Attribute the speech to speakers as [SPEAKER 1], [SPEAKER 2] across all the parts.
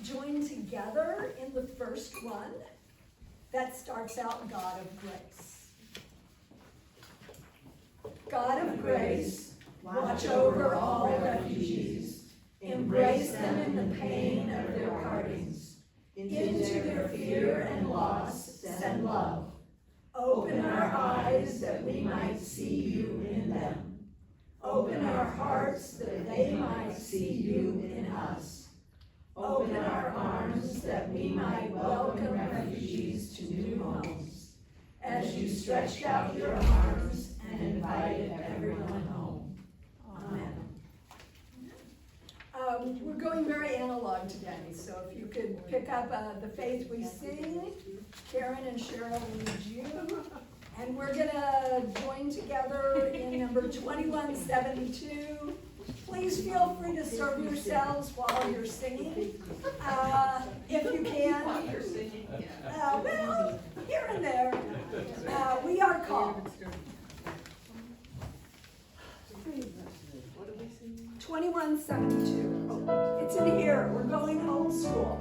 [SPEAKER 1] join together in the first one that starts out God of grace. God of grace, watch over all refugees, embrace them in the pain of their partings. Into their fear and loss, send love. Open our eyes that we might see you in them. Open our hearts that they might see you in us. Open our arms that we might welcome refugees to new homes. As you stretched out your arms and invited everyone home. Amen. We're going very analog today, so if you could pick up The Faith We Sing, Karen and Cheryl lead you, and we're gonna join together in number 2172. Please feel free to serve yourselves while you're singing, if you can. Well, here and there. We are called. 2172. Oh, it's in here. We're going old school.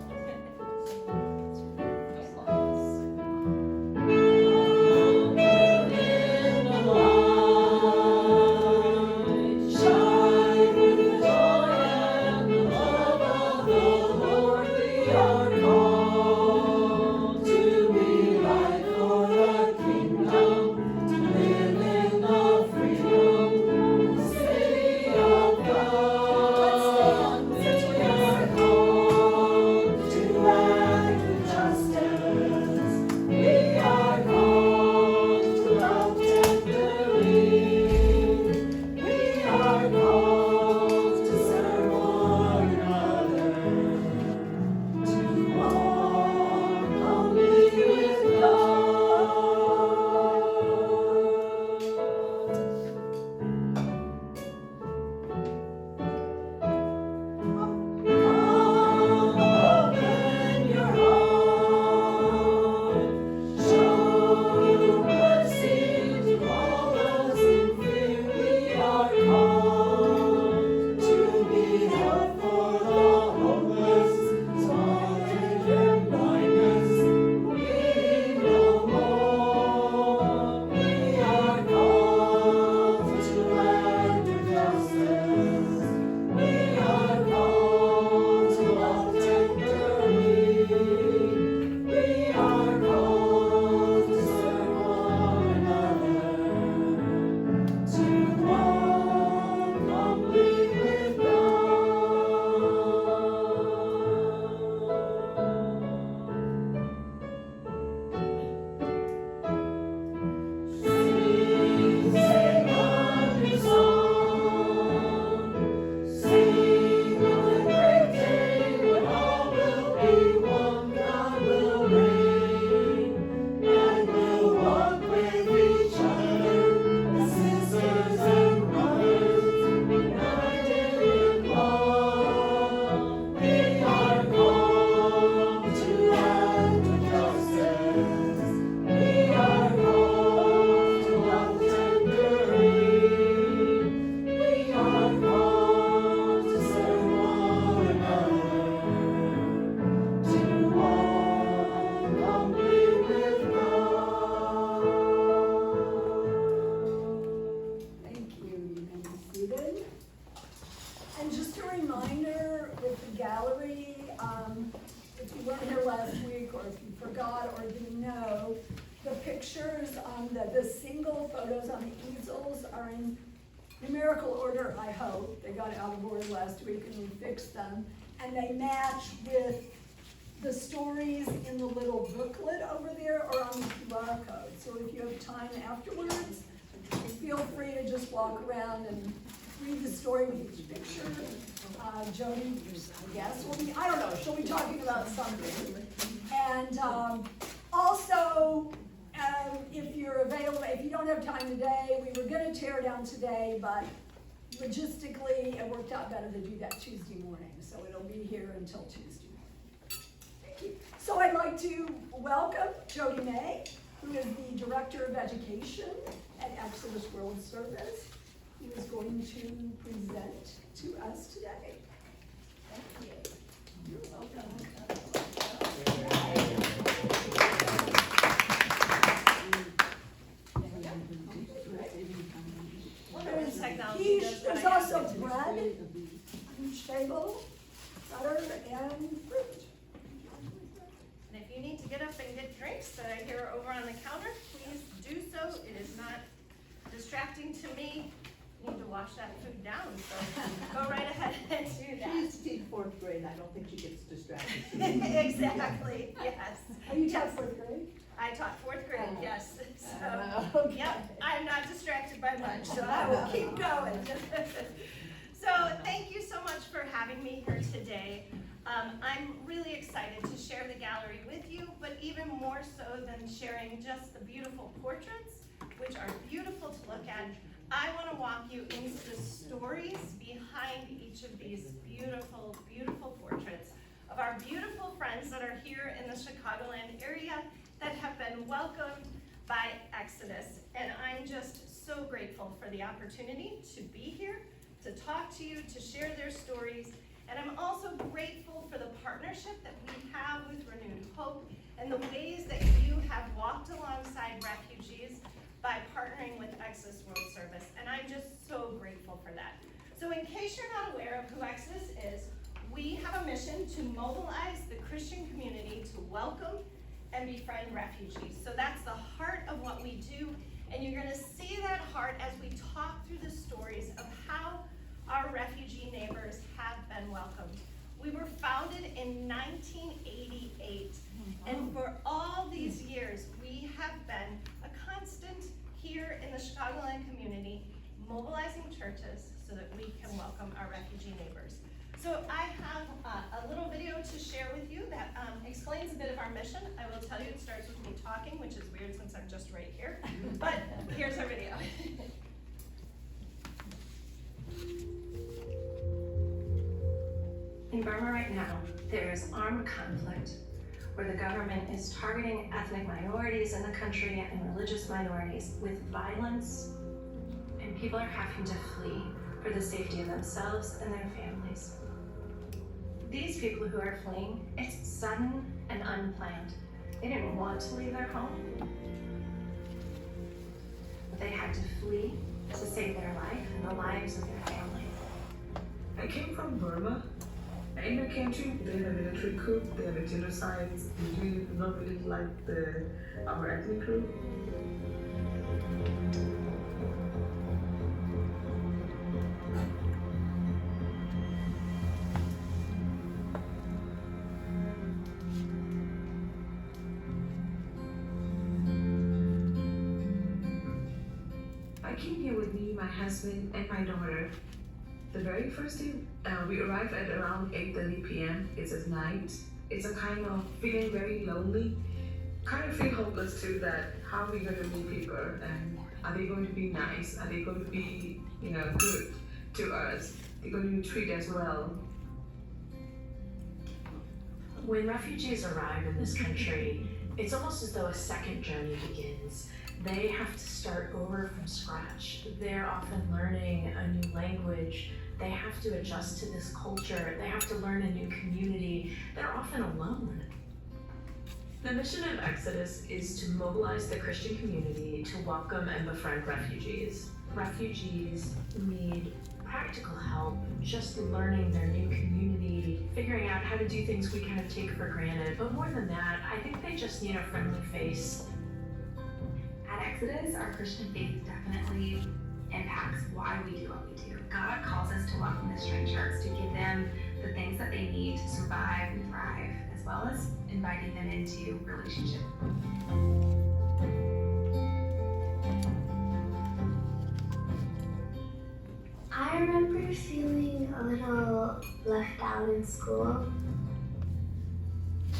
[SPEAKER 1] And just a reminder with the gallery, if you weren't here last week, or if you forgot or didn't know, the pictures on the single photos on the easels are in numerical order, I hope. They got out of order last week and we fixed them. And they match with the stories in the little booklet over there or on the QR code. So if you have time afterwards, feel free to just walk around and read the story with each picture. Jody, I guess, I don't know, she'll be talking about something. And also, if you're available, if you don't have time today, we were gonna tear down today, but logistically, it worked out better to do that Tuesday morning, so it'll be here until Tuesday morning. Thank you. So I'd like to welcome Jody May, who is the Director of Education at Exodus World Service, who is going to present to us today. Thank you. You're welcome. and fruit.
[SPEAKER 2] And if you need to get up and get drinks that I hear over on the counter, please do so. It is not distracting to me. You need to wash that food down, so go right ahead and do
[SPEAKER 3] She
[SPEAKER 2] that.
[SPEAKER 3] used to teach fourth grade, I don't think she gets distracted.
[SPEAKER 2] Exactly, yes.
[SPEAKER 1] Are you taught fourth grade?
[SPEAKER 2] I taught fourth grade, yes. So,
[SPEAKER 1] Okay.
[SPEAKER 2] yep, I'm not distracted by much, so I will keep going. So thank you so much for having me here today. I'm really excited to share the gallery with you, but even more so than sharing just the beautiful portraits, which are beautiful to look at, I want to walk you into the stories behind each of these beautiful, beautiful portraits of our beautiful friends that are here in the Chicagoland area that have been welcomed by Exodus. And I'm just so grateful for the opportunity to be here, to talk to you, to share their stories. And I'm also grateful for the partnership that we have with Renewed Hope and the ways that you have walked alongside refugees by partnering with Exodus World Service. And I'm just so grateful for that. So in case you're not aware of who Exodus is, we have a mission to mobilize the Christian community to welcome and befriend refugees. So that's the heart of what we do. And you're going to see that heart as we talk through the stories of how our refugee neighbors have been welcomed. We were founded in 1988, and for all these years, we have been a constant here in the Chicagoland community, mobilizing churches so that we can welcome our refugee neighbors. So I have a little video to share with you that explains a bit of our mission. I will tell you it starts with me talking, which is weird since I'm just right here, but here's our video.
[SPEAKER 4] In Burma right now, there is armed conflict where the government is targeting ethnic minorities in the country and religious minorities with violence, and people are having to flee for the safety of themselves and their families. These people who are fleeing, it's sudden and unplanned. They didn't want to leave their home, but they had to flee to save their life and the lives of their family.
[SPEAKER 5] I came from Burma. In the country, they have a military coup, they have a genocide. We do not really like our ethnic group. I came here with me, my husband, and my daughter. The very first day, we arrived at around 8:30 p.m. It's at night. It's a kind of feeling very lonely, kind of feel hopeless too, that how are we going to meet people, and are they going to be nice? Are they going to be, good to us? They're going to treat us well.
[SPEAKER 4] When refugees arrive in this country, it's almost as though a second journey begins. They have to start over from scratch. They're often learning a new language. They have to adjust to this culture. They have to learn a new community. They're often alone. The mission of Exodus is to mobilize the Christian community to welcome and befriend refugees. Refugees need practical help, just learning their new community, figuring out how to do things we kind of take for granted. But more than that, I think they just need a friendly face.
[SPEAKER 6] At Exodus, our Christian faith definitely impacts why we do what we do. God calls us to welcome the strangers, to give them the things that they need to survive and thrive, as well as inviting them into relationship.
[SPEAKER 7] I remember feeling a little left out in school.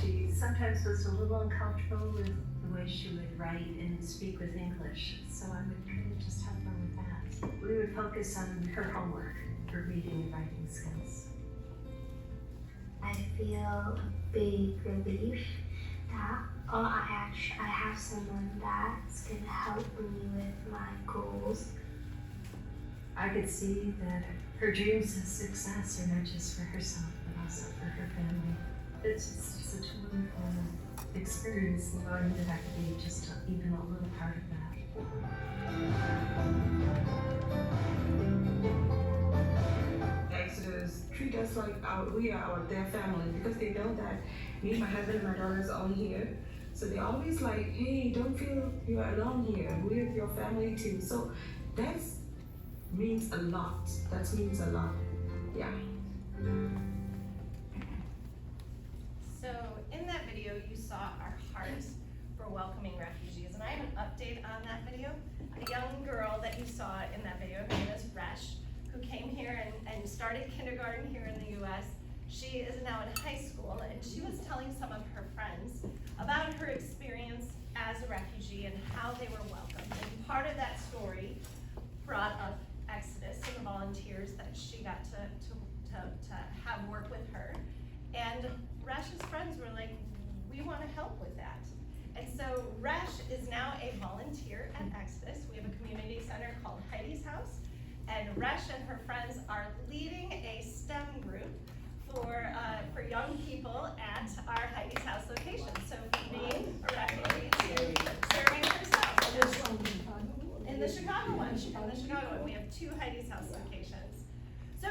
[SPEAKER 8] She sometimes was a little uncomfortable with the way she would write and speak with English, so I would kind of just help her with that. We would focus on her homework, her reading and writing skills.
[SPEAKER 7] I feel a big relief that I have someone that's gonna help me with my goals.
[SPEAKER 8] I could see that her dreams of success are not just for herself, but also for her family. It's just such a wonderful experience knowing that I could be just even a little part of that.
[SPEAKER 5] Exodus just treat us like we are their family, because they know that me, my husband, and my daughters are here. So they always like, hey, don't feel you're alone here. We're your family too. So that means a lot. That means a lot. Yeah.
[SPEAKER 2] So in that video, you saw our heart for welcoming refugees, and I have an update on that video. The young girl that you saw in that video, her name is Resh, who came here and started kindergarten here in the US. She is now in high school, and she was telling some of her friends about her experience as a refugee and how they were welcomed. And part of that story brought up Exodus and the volunteers that she got to have work with her. And Resh's friends were like, we want to help with that. And so Resh is now a volunteer at Exodus. We have a community center called Heidi's House, and Resh and her friends are leading a STEM group for young people at our Heidi's House location. So being a refugee to serving herself. In the Chicago one, we have 2 Heidi's House locations. So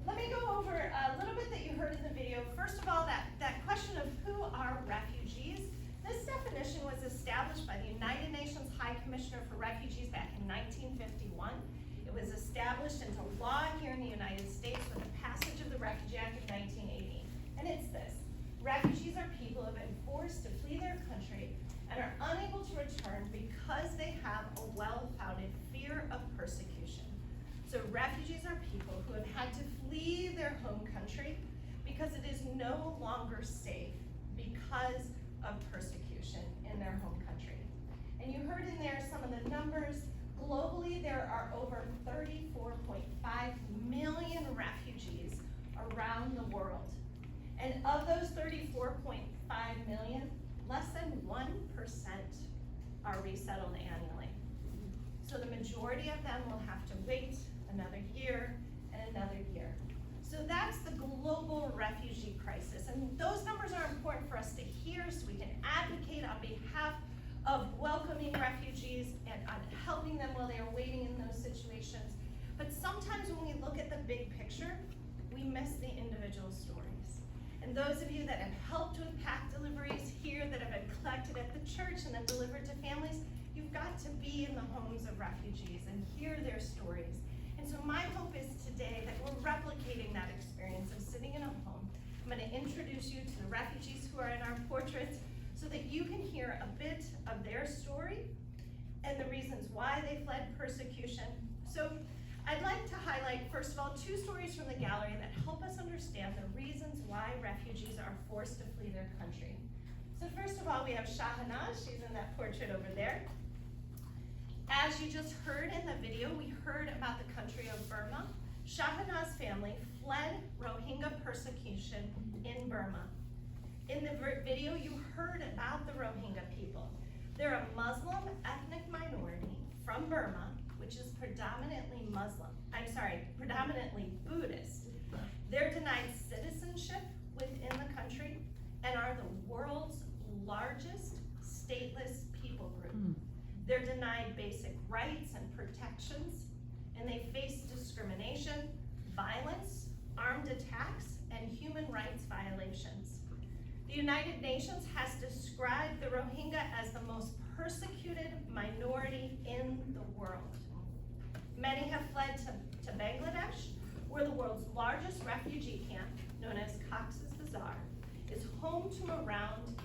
[SPEAKER 2] let me go over a little bit that you heard in the video. First of all, that question of who are refugees. This definition was established by the United Nations High Commissioner for Refugees back in 1951. It was established into law here in the United States with the passage of the Refugee Act of 1980. And it's this: refugees are people who have been forced to flee their country and are unable to return because they have a well-founded fear of persecution. So refugees are people who have had to flee their home country because it is no longer safe because of persecution in their home country. And you heard in there some of the numbers. Globally, there are over 34.5 million refugees around the world. And of those 34.5 million, less than 1% are resettled annually. So the majority of them will have to wait another year and another year. So that's the global refugee crisis. And those numbers are important for us to hear so we can advocate on behalf of welcoming refugees and on helping them while they are waiting in those situations. But sometimes when we look at the big picture, we miss the individual stories. And those of you that have helped with pack deliveries here, that have been collected at the church and then delivered to families, you've got to be in the homes of refugees and hear their stories. And so my hope is today that we're replicating that experience of sitting in a home. I'm going to introduce you to the refugees who are in our portraits so that you can hear a bit of their story and the reasons why they fled persecution. So I'd like to highlight, first of all, 2 stories from the gallery that help us understand the reasons why refugees are forced to flee their country. So first of all, we have Shahnaz. She's in that portrait over there. As you just heard in the video, we heard about the country of Burma. Shahnaz's family fled Rohingya persecution in Burma. In the video, you heard about the Rohingya people. They're a Muslim ethnic minority from Burma, which is predominantly Buddhist. They're denied citizenship within the country and are the world's largest stateless people group. They're denied basic rights and protections, and they face discrimination, violence, armed attacks, and human rights violations. The United Nations has described the Rohingya as the most persecuted minority in the world. Many have fled to Bangladesh, where the world's largest refugee camp, known as Cox's Bazar, is home to around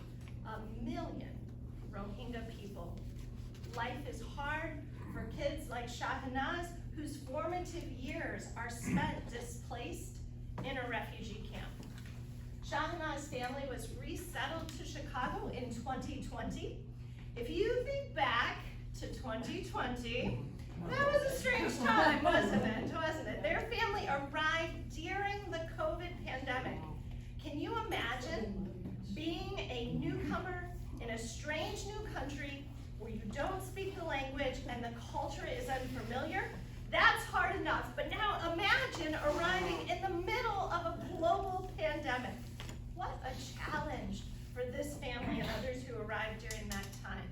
[SPEAKER 2] 1 million Rohingya people. Life is hard for kids like Shahnaz, whose formative years are spent displaced in a refugee camp. Shahnaz's family was resettled to Chicago in 2020. If you think back to 2020, that was a strange time, wasn't it? Their family arrived during the COVID pandemic. Can you imagine being a newcomer in a strange new country where you don't speak the language and the culture is unfamiliar? That's hard enough, but now imagine arriving in the middle of a global pandemic. What a challenge for this family and others who arrived during that time.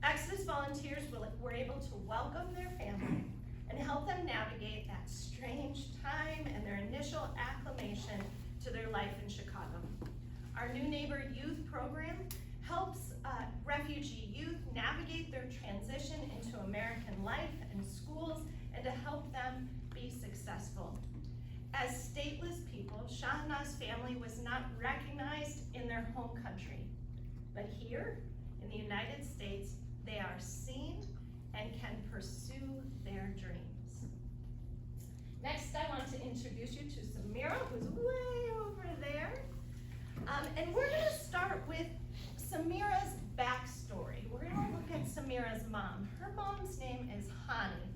[SPEAKER 2] Exodus volunteers were able to welcome their family and help them navigate that strange time and their initial acclimation to their life in Chicago. Our New Neighbor Youth program helps refugee youth navigate their transition into American life and schools and to help them be successful. As stateless people, Shahna's family was not recognized in their home country, but here in the United States, they are seen and can pursue their dreams. Next, I want to introduce you to Samira, who's way over there. And we're gonna start with Samira's backstory. We're gonna look at Samira's mom. Her mom's name is Hani.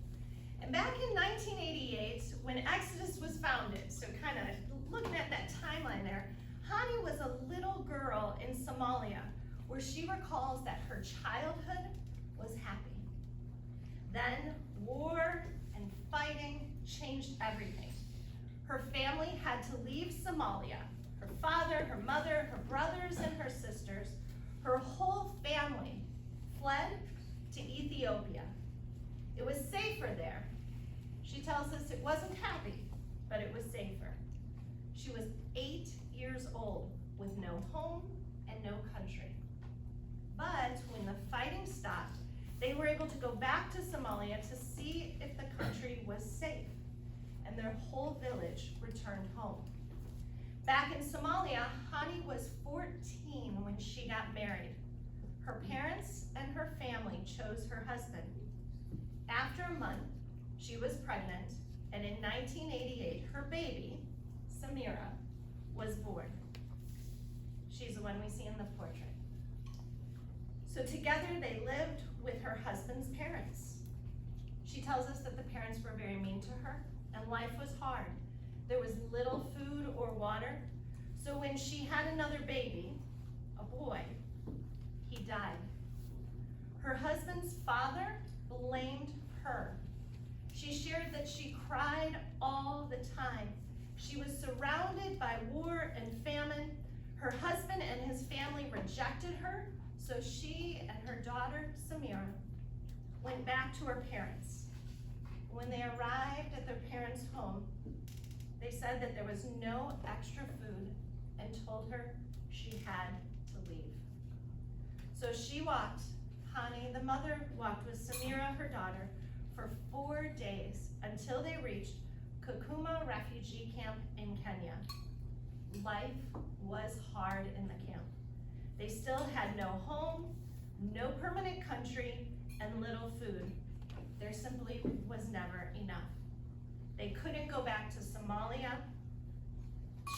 [SPEAKER 2] And back in 1988, when Exodus was founded, so kind of looking at that timeline there, Hani was a little girl in Somalia where she recalls that her childhood was happy. Then war and fighting changed everything. Her family had to leave Somalia. Her father, her mother, her brothers, and her sisters, her whole family fled to Ethiopia. It was safer there. She tells us it wasn't happy, but it was safer. She was 8 years old with no home and no country. But when the fighting stopped, they were able to go back to Somalia to see if the country was safe, and their whole village returned home. Back in Somalia, Hani was 14 when she got married. Her parents and her family chose her husband. After a month, she was pregnant, and in 1988, her baby, Samira, was born. She's the one we see in the portrait. So together they lived with her husband's parents. She tells us that the parents were very mean to her, and life was hard. There was little food or water, so when she had another baby, a boy, he died. Her husband's father blamed her. She shared that she cried all the time. She was surrounded by war and famine. Her husband and his family rejected her, so she and her daughter, Samira, went back to her parents. When they arrived at their parents' home, they said that there was no extra food and told her she had to leave. So she walked, Hani, the mother, walked with Samira, her daughter, for 4 days until they reached Kakuma refugee camp in Kenya. Life was hard in the camp. They still had no home, no permanent country, and little food. There simply was never enough. They couldn't go back to Somalia.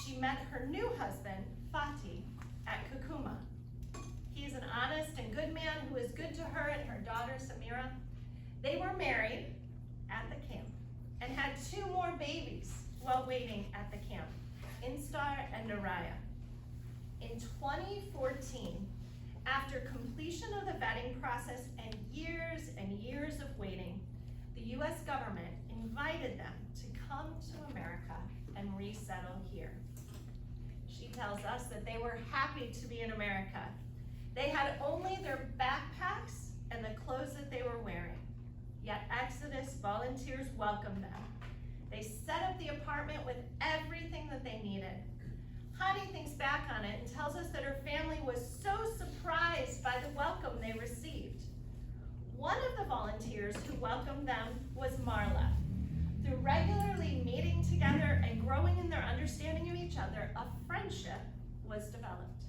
[SPEAKER 2] She met her new husband, Fatih, at Kakuma. He is an honest and good man who is good to her and her daughter, Samira. They were married at the camp and had 2 more babies while waiting at the camp, Instar and Naraya. In 2014, after completion of the vetting process and years of waiting, the US government invited them to come to America and resettle here. She tells us that they were happy to be in America. They had only their backpacks and the clothes that they were wearing, yet Exodus volunteers welcomed them. They set up the apartment with everything that they needed. Hani thinks back on it and tells us that her family was so surprised by the welcome they received. One of the volunteers who welcomed them was Marla. Through regularly meeting together and growing in their understanding of each other, a friendship was developed.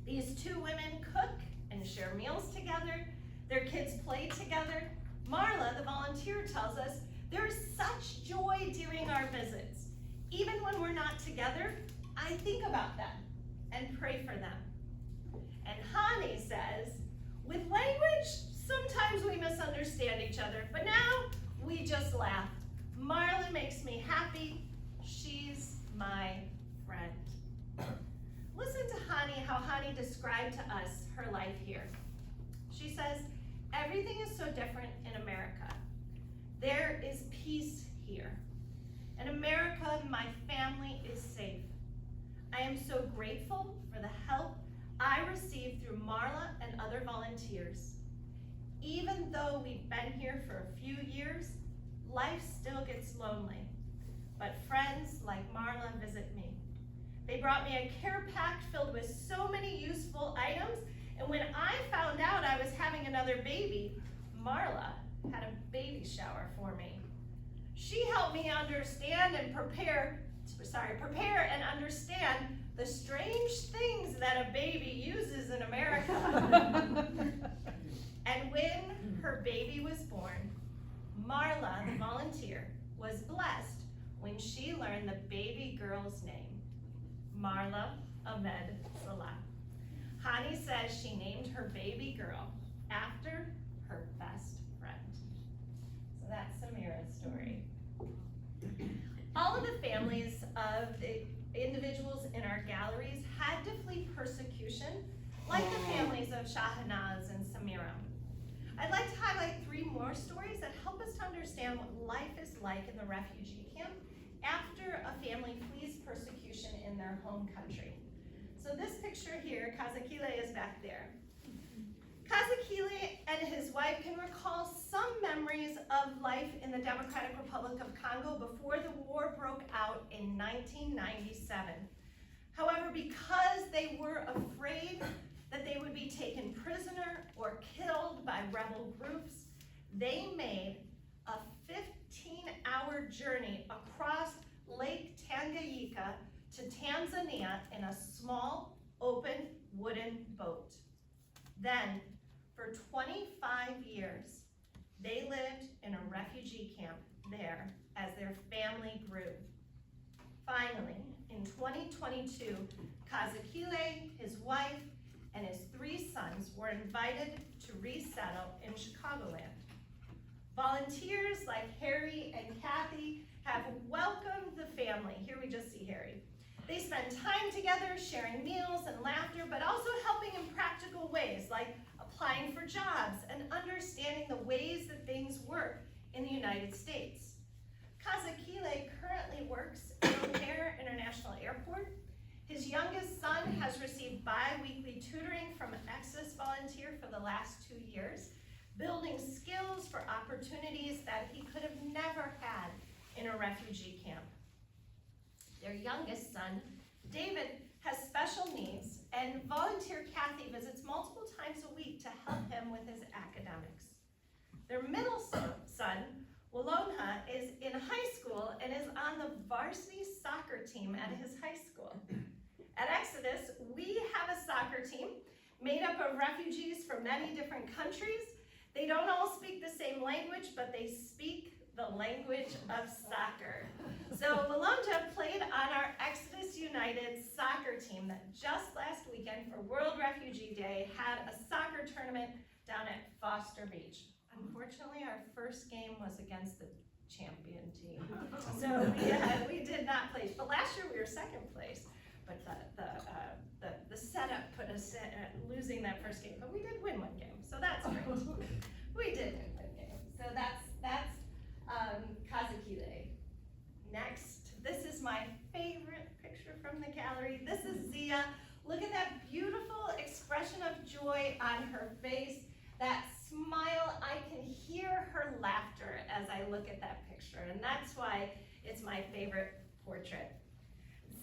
[SPEAKER 2] These 2 women cook and share meals together. Their kids play together. Marla, the volunteer, tells us, "There is such joy during our visits. Even when we're not together, I think about them and pray for them." And Hani says, "With language, sometimes we misunderstand each other, but now we just laugh. Marla makes me happy. She's my friend." Listen to Hani, how Hani described to us her life here. She says, "Everything is so different in America. There is peace here. In America, my family is safe. I am so grateful for the help I received through Marla and other volunteers. Even though we've been here for a few years, life still gets lonely, but friends like Marla visit me. They brought me a care pack filled with so many useful items, and when I found out I was having another baby, Marla had a baby shower for me. She helped me understand and prepare and understand the strange things that a baby uses in America. And when her baby was born, Marla, the volunteer, was blessed when she learned the baby girl's name, Marla Ahmed Salah. Hani says she named her baby girl after her best friend. So that's Samira's story. All of the families of the individuals in our galleries had to flee persecution, like the families of Shahnaz and Samira. I'd like to highlight 3 more stories that help us to understand what life is like in the refugee camp after a family flees persecution in their home country. So this picture here, Kazakile is back there. Kazakile and his wife can recall some memories of life in the Democratic Republic of Congo before the war broke out in 1997. However, because they were afraid that they would be taken prisoner or killed by rebel groups, they made a 15-hour journey across Lake Tanganyika to Tanzania in a small, open, wooden boat. Then, for 25 years, they lived in a refugee camp there as their family grew. Finally, in 2022, Kazakile, his wife, and his 3 sons were invited to resettle in Chicagoland. Volunteers like Harry and Kathy have welcomed the family. Here we just see Harry. They spend time together sharing meals and laughter, but also helping in practical ways like applying for jobs and understanding the ways that things work in the United States. Kazakile currently works at O'Hare International Airport. His youngest son has received bi-weekly tutoring from an Exodus volunteer for the last 2 years, building skills for opportunities that he could have never had in a refugee camp. Their youngest son, David, has special needs, and volunteer Kathy visits multiple times a week to help him with his academics. Their middle son, Walonha, is in high school and is on the varsity soccer team at his high school. At Exodus, we have a soccer team made up of refugees from many different countries. They don't all speak the same language, but they speak the language of soccer. So Walonja played on our Exodus United soccer team that just last weekend for World Refugee Day had a soccer tournament down at Foster Beach. Unfortunately, our first game was against the champion team. So we did not place, but last year we were second place. But the setup put us losing that first game, but we did win 1 game, so that's great. We did win 1 game, so that's Kazakile. Next, this is my favorite picture from the gallery. This is Zia. Look at that beautiful expression of joy on her face, that smile. I can hear her laughter as I look at that picture, and that's why it's my favorite portrait.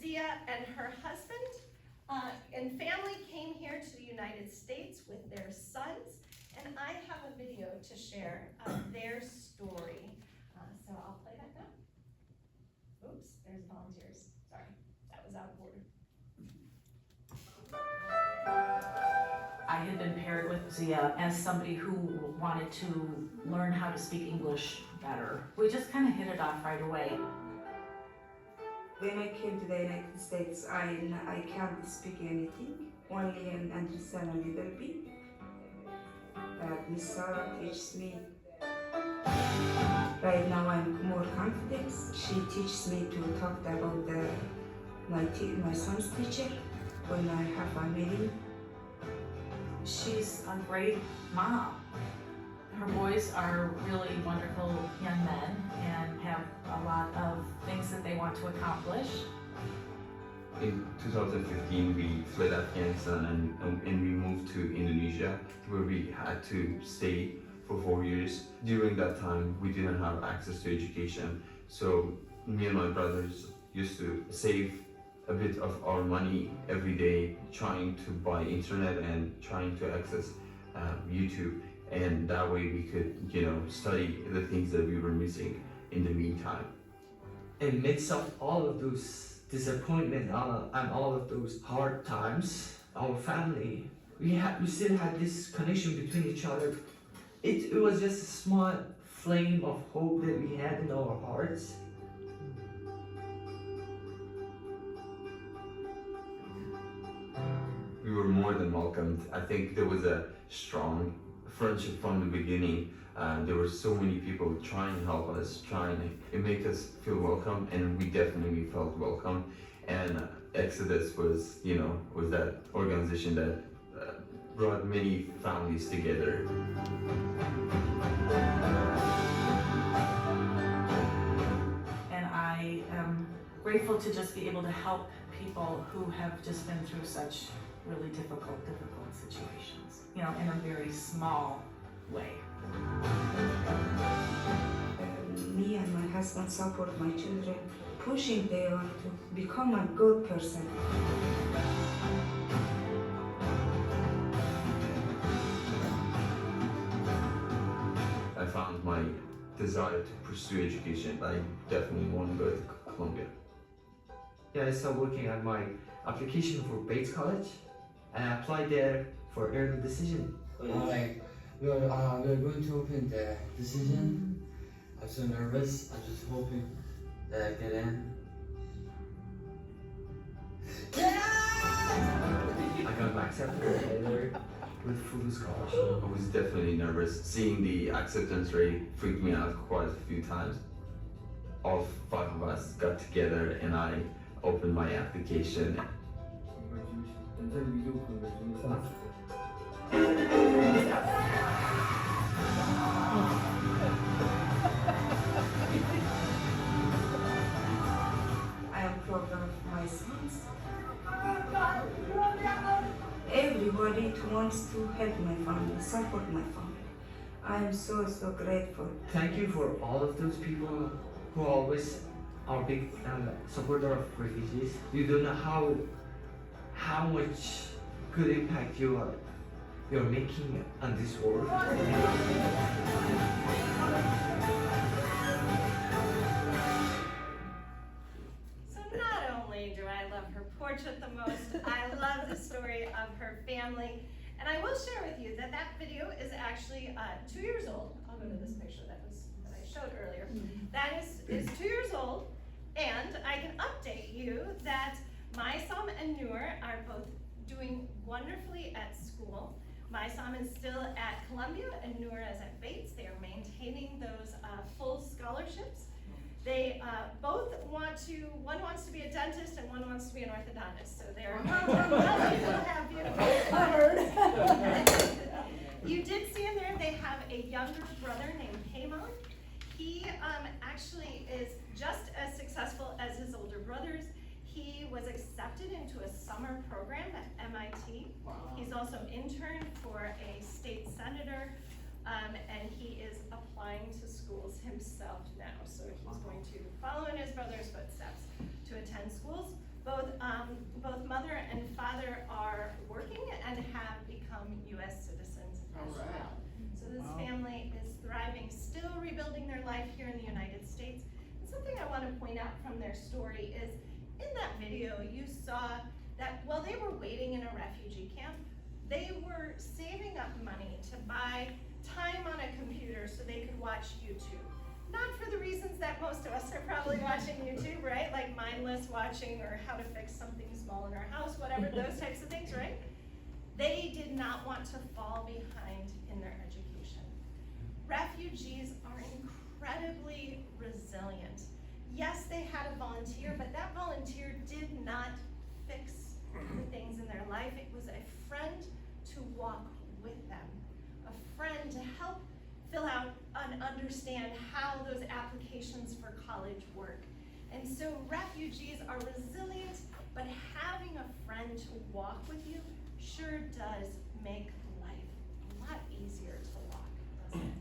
[SPEAKER 2] Zia and her husband and family came here to the United States with their sons, and I have a video to share of their story. So I'll play that now. Oops, there's volunteers. Sorry, that was out of order.
[SPEAKER 9] I had been paired with Zia as somebody who wanted to learn how to speak English better. We just kind of hit it off right away.
[SPEAKER 10] When I came to the United States, I can't speak anything, only understand a little bit. But Miss Sarah teaches me. Right now I'm more confident. She teaches me to talk about my son's teacher when I have a meeting.
[SPEAKER 9] She's a great mom. Her boys are really wonderful young men and have a lot of things that they want to accomplish.
[SPEAKER 11] In 2015, we fled Afghanistan and we moved to Indonesia, where we had to stay for 4 years. During that time, we didn't have access to education, so me and my brothers used to save a bit of our money every day trying to buy internet and trying to access YouTube, and that way we could, study the things that we were missing in the meantime.
[SPEAKER 12] In midst of all of those disappointments and all of those hard times, our family, we still had this connection between each other. It was just a small flame of hope that we had in our hearts.
[SPEAKER 11] We were more than welcomed. I think there was a strong friendship from the beginning. There were so many people trying to help us, it made us feel welcome, and we definitely felt welcome. And Exodus was that organization that brought many families together.
[SPEAKER 9] And I am grateful to just be able to help people who have just been through such really difficult situations, in a very small way.
[SPEAKER 10] Me and my husband support my children, pushing them to become a good person.
[SPEAKER 11] I found my desire to pursue education. I definitely want to go to Columbia.
[SPEAKER 12] Yeah, I started working on my application for Bates College, and I applied there for early decision.
[SPEAKER 13] We are going to open the decision. I'm so nervous. I'm just hoping that I get in.
[SPEAKER 12] I got my acceptance letter with full scholarship.
[SPEAKER 11] I was definitely nervous. Seeing the acceptance rate freaked me out quite a few times. All 5 of us got together and I opened my application.
[SPEAKER 10] I am proud of my sons. Everybody wants to help my family, support my family. I am so grateful.
[SPEAKER 12] Thank you for all of those people who always are big supporter of refugees. You don't know how much good impact you're making on this world.
[SPEAKER 2] So not only do I love her portrait the most, I love the story of her family. And I will share with you that video is actually 2 years old. I'll go to this picture that I showed earlier. That is 2 years old, and I can update you that Maisam and Noor are both doing wonderfully at school. Maisam is still at Columbia and Noor is at Bates. They are maintaining those full scholarships. They both one wants to be a dentist and one wants to be an orthodontist. So they're have beautiful
[SPEAKER 1] Covered.
[SPEAKER 2] You did see in there they have a younger brother named Paymon. He actually is just as successful as his older brothers. He was accepted into a summer program at MIT. He's also interned for a state senator, and he is applying to schools himself now. So he's going to follow in his brother's footsteps to attend schools. Both mother and father are working and have become U.S. citizens as well. So this family is thriving, still rebuilding their life here in the United States. And something I want to point out from their story is, in that video, you saw that while they were waiting in a refugee camp, they were saving up money to buy time on a computer so they could watch YouTube. Not for the reasons that most of us are probably watching YouTube, right? Like mindless watching or how to fix something small in our house, whatever, those types of things, right? They did not want to fall behind in their education. Refugees are incredibly resilient. Yes, they had a volunteer, but that volunteer did not fix the things in their life. It was a friend to walk with them, a friend to help fill out and understand how those applications for college work. And so refugees are resilient, but having a friend to walk with you sure does make life a lot easier to walk, isn't it?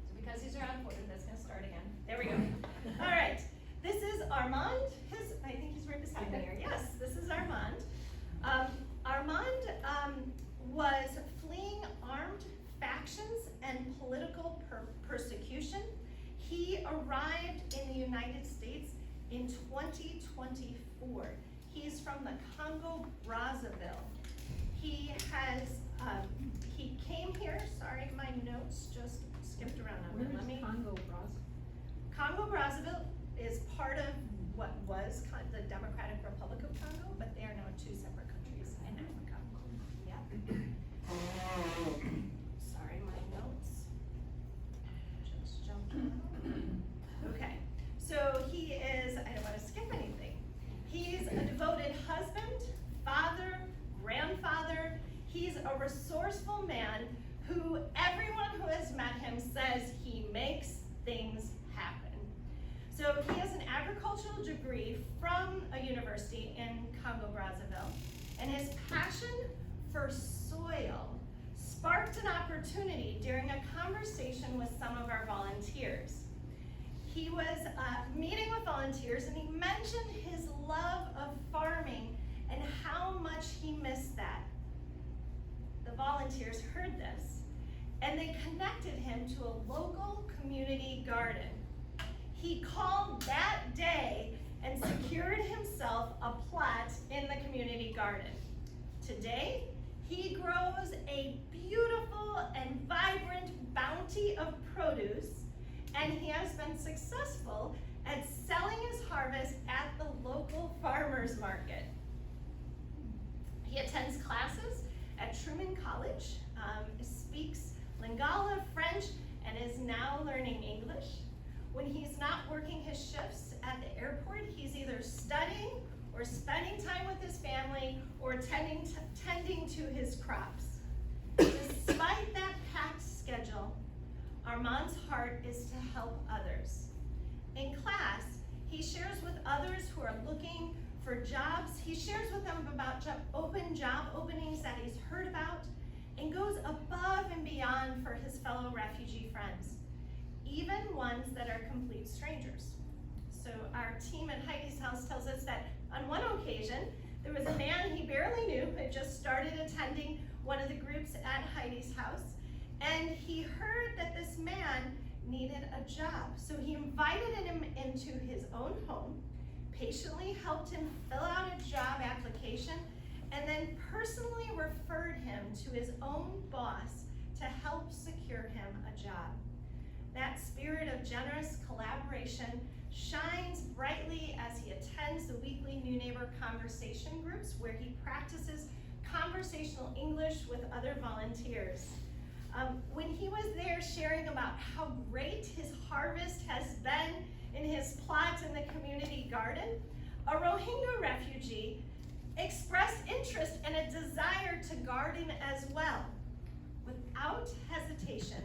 [SPEAKER 2] So because these are unfolded, that's gonna start again. There we go. All right, this is Armand. I think he's right beside me here. Yes, this is Armand. Armand was fleeing armed factions and political persecution. He arrived in the United States in 2024. He's from the Congo Brazzaville. He came here, sorry, my notes just skipped around on me. Let me. Congo Brazzaville is part of what was the Democratic Republic of Congo, but they are now two separate countries in Africa. Yeah. Sorry, my notes just jumped around. Okay, so he is, I don't want to skip anything. He's a devoted husband, father, grandfather. He's a resourceful man who everyone who has met him says he makes things happen. So he has an agricultural degree from a university in Congo Brazzaville, and his passion for soil sparked an opportunity during a conversation with some of our volunteers. He was meeting with volunteers, and he mentioned his love of farming and how much he missed that. The volunteers heard this, and they connected him to a local community garden. He called that day and secured himself a plot in the community garden. Today, he grows a beautiful and vibrant bounty of produce, and he has been successful at selling his harvest at the local farmers market. He attends classes at Truman College, speaks Lingala, French, and is now learning English. When he's not working his shifts at the airport, he's either studying or spending time with his family or tending to his crops. Despite that packed schedule, Armand's heart is to help others. In class, he shares with others who are looking for jobs. He shares with them about job openings that he's heard about, and goes above and beyond for his fellow refugee friends, even ones that are complete strangers. So our team at Heidi's House tells us that on one occasion, there was a man he barely knew who had just started attending one of the groups at Heidi's House, and he heard that this man needed a job. So he invited him into his own home, patiently helped him fill out a job application, and then personally referred him to his own boss to help secure him a job. That spirit of generous collaboration shines brightly as he attends the weekly New Neighbor conversation groups where he practices conversational English with other volunteers. When he was there sharing about how great his harvest has been in his plot in the community garden, a Rohingya refugee expressed interest and a desire to garden as well. Without hesitation,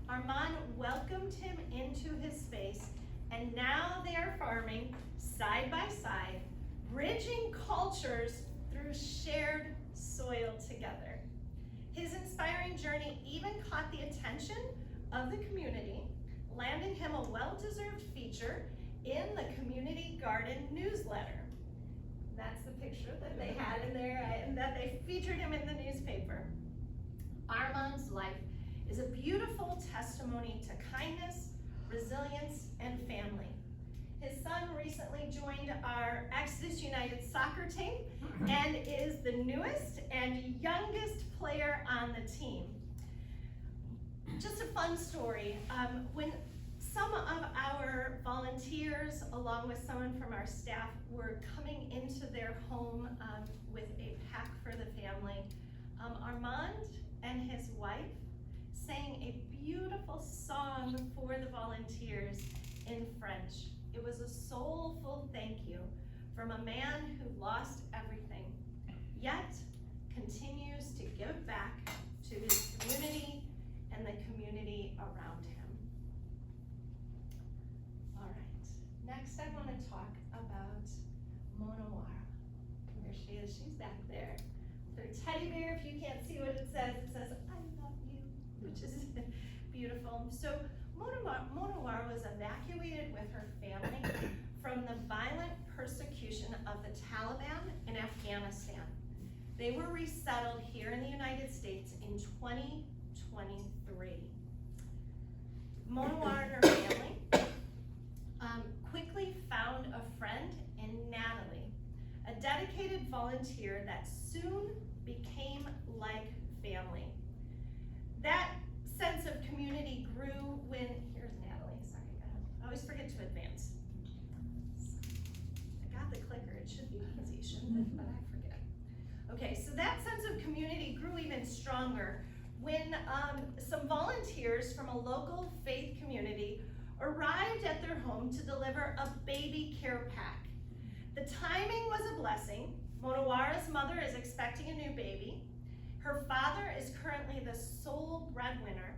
[SPEAKER 2] Armand welcomed him into his space, and now they are farming side by side, bridging cultures through shared soil together. His inspiring journey even caught the attention of the community, landing him a well-deserved feature in the community garden newsletter. That's the picture that they had in there, and that they featured him in the newspaper. Armand's life is a beautiful testimony to kindness, resilience, and family. His son recently joined our Exodus United soccer team and is the newest and youngest player on the team. Just a fun story. When some of our volunteers, along with someone from our staff, were coming into their home with a pack for the family, Armand and his wife sang a beautiful song for the volunteers in French. It was a soulful thank you from a man who lost everything, yet continues to give back to his community and the community around him. All right, next I want to talk about Monowara. There she is, she's back there. Her teddy bear, if you can't see what it says, I love you, which is beautiful. So Monowar was evacuated with her family from the violent persecution of the Taliban in Afghanistan. They were resettled here in the United States in 2023. Monowar and her family quickly found a friend in Natalie, a dedicated volunteer that soon became like family. That sense of community grew when, here's Natalie, sorry, I always forget to advance. I got the clicker, it should be easy, shouldn't it? But I forget. Okay, so that sense of community grew even stronger when some volunteers from a local faith community arrived at their home to deliver a baby care pack. The timing was a blessing. Monowar's mother is expecting a new baby. Her father is currently the sole breadwinner,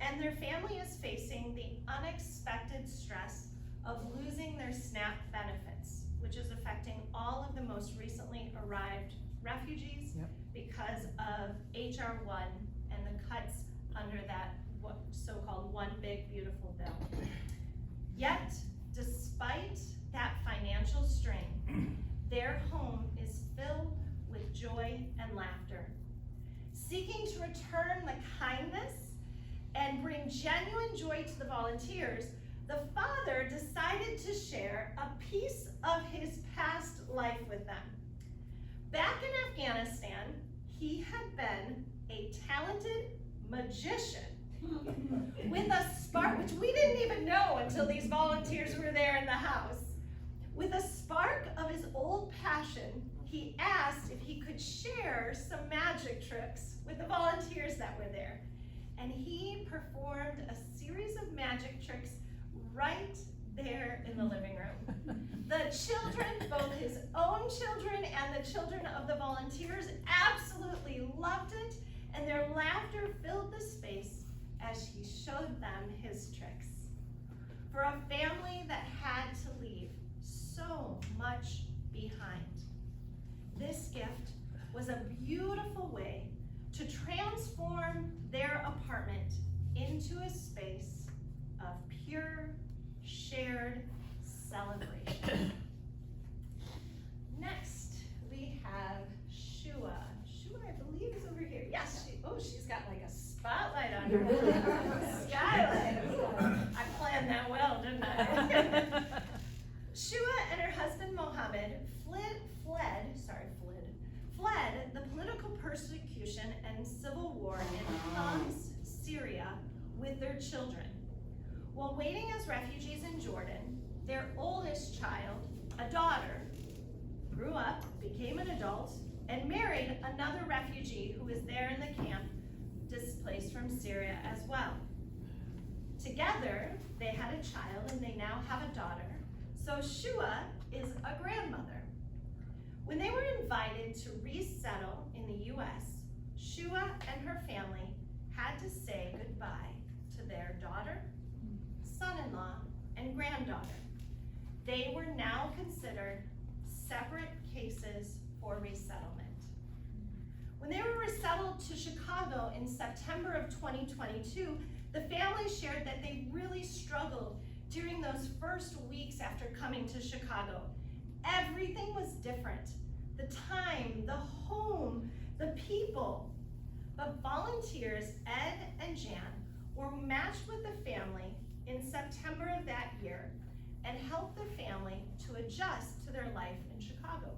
[SPEAKER 2] and their family is facing the unexpected stress of losing their SNAP benefits, which is affecting all of the most recently arrived refugees because of HR 1 and the cuts under that so-called One Big Beautiful Bill. Yet, despite that financial strain, their home is filled with joy and laughter. Seeking to return the kindness and bring genuine joy to the volunteers, the father decided to share a piece of his past life with them. Back in Afghanistan, he had been a talented magician with a spark, which we didn't even know until these volunteers were there in the house. With a spark of his old passion, he asked if he could share some magic tricks with the volunteers that were there. And he performed a series of magic tricks right there in the living room. The children, both his own children and the children of the volunteers, absolutely loved it, and their laughter filled the space as he showed them his tricks. For a family that had to leave so much behind, this gift was a beautiful way to transform their apartment into a space of pure, shared celebration. Next, we have Shua. Shua, I believe, is over here. Yes, she's got like a spotlight on her. Skylight. I planned that well, didn't I? Shua and her husband Mohammed fled the political persecution and civil war in Homs, Syria, with their children. While waiting as refugees in Jordan, their oldest child, a daughter, grew up, became an adult, and married another refugee who was there in the camp, displaced from Syria as well. Together, they had a child and they now have a daughter, so Shua is a grandmother. When they were invited to resettle in the US, Shua and her family had to say goodbye to their daughter, son-in-law, and granddaughter. They were now considered separate cases for resettlement. When they were resettled to Chicago in September of 2022, the family shared that they really struggled during those first weeks after coming to Chicago. Everything was different. The time, the home, the people. But volunteers Ed and Jan were matched with the family in September of that year and helped the family to adjust to their life in Chicago.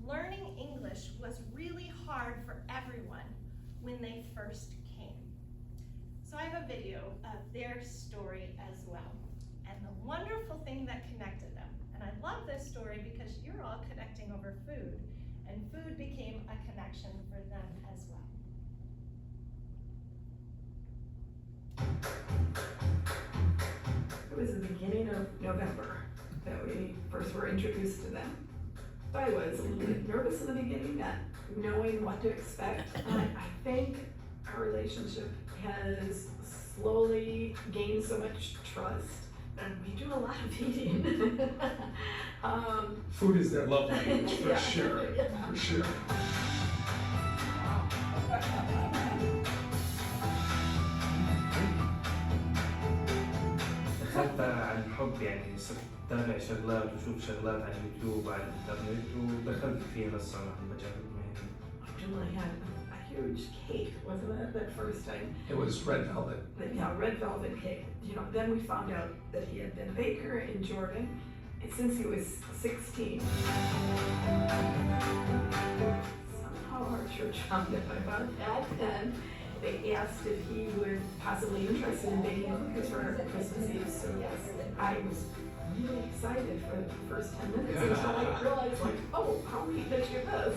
[SPEAKER 2] Learning English was really hard for everyone when they first came. So I have a video of their story as well, and the wonderful thing that connected them. And I love this story because you're all connecting over food, and food became a connection for them as well.
[SPEAKER 14] It was the beginning of November that we first were introduced to them. I was a little bit nervous in the beginning, not knowing what to expect. I think our relationship has slowly gained so much trust, and we do a lot of eating.
[SPEAKER 15] Food is their love language, for
[SPEAKER 14] Yeah.
[SPEAKER 15] sure,
[SPEAKER 14] Yeah.
[SPEAKER 15] for sure. تابع شغلات وشوف شغلات على اليوتيوب على الانترنت ودخلت فيها الصراحة بجرب مهنة.
[SPEAKER 14] Originally had a huge cake, wasn't it, that first time?
[SPEAKER 16] It was red velvet.
[SPEAKER 14] Yeah, red velvet cake. You know, then we found out that he had been a baker in Jordan since he was 16. Somehow our church found out about that, and they asked if he would possibly be interested in baking cookies for our Christmas Eve. So yes, I was really excited for the first 10 minutes until I realized, like, oh, how are we gonna do this?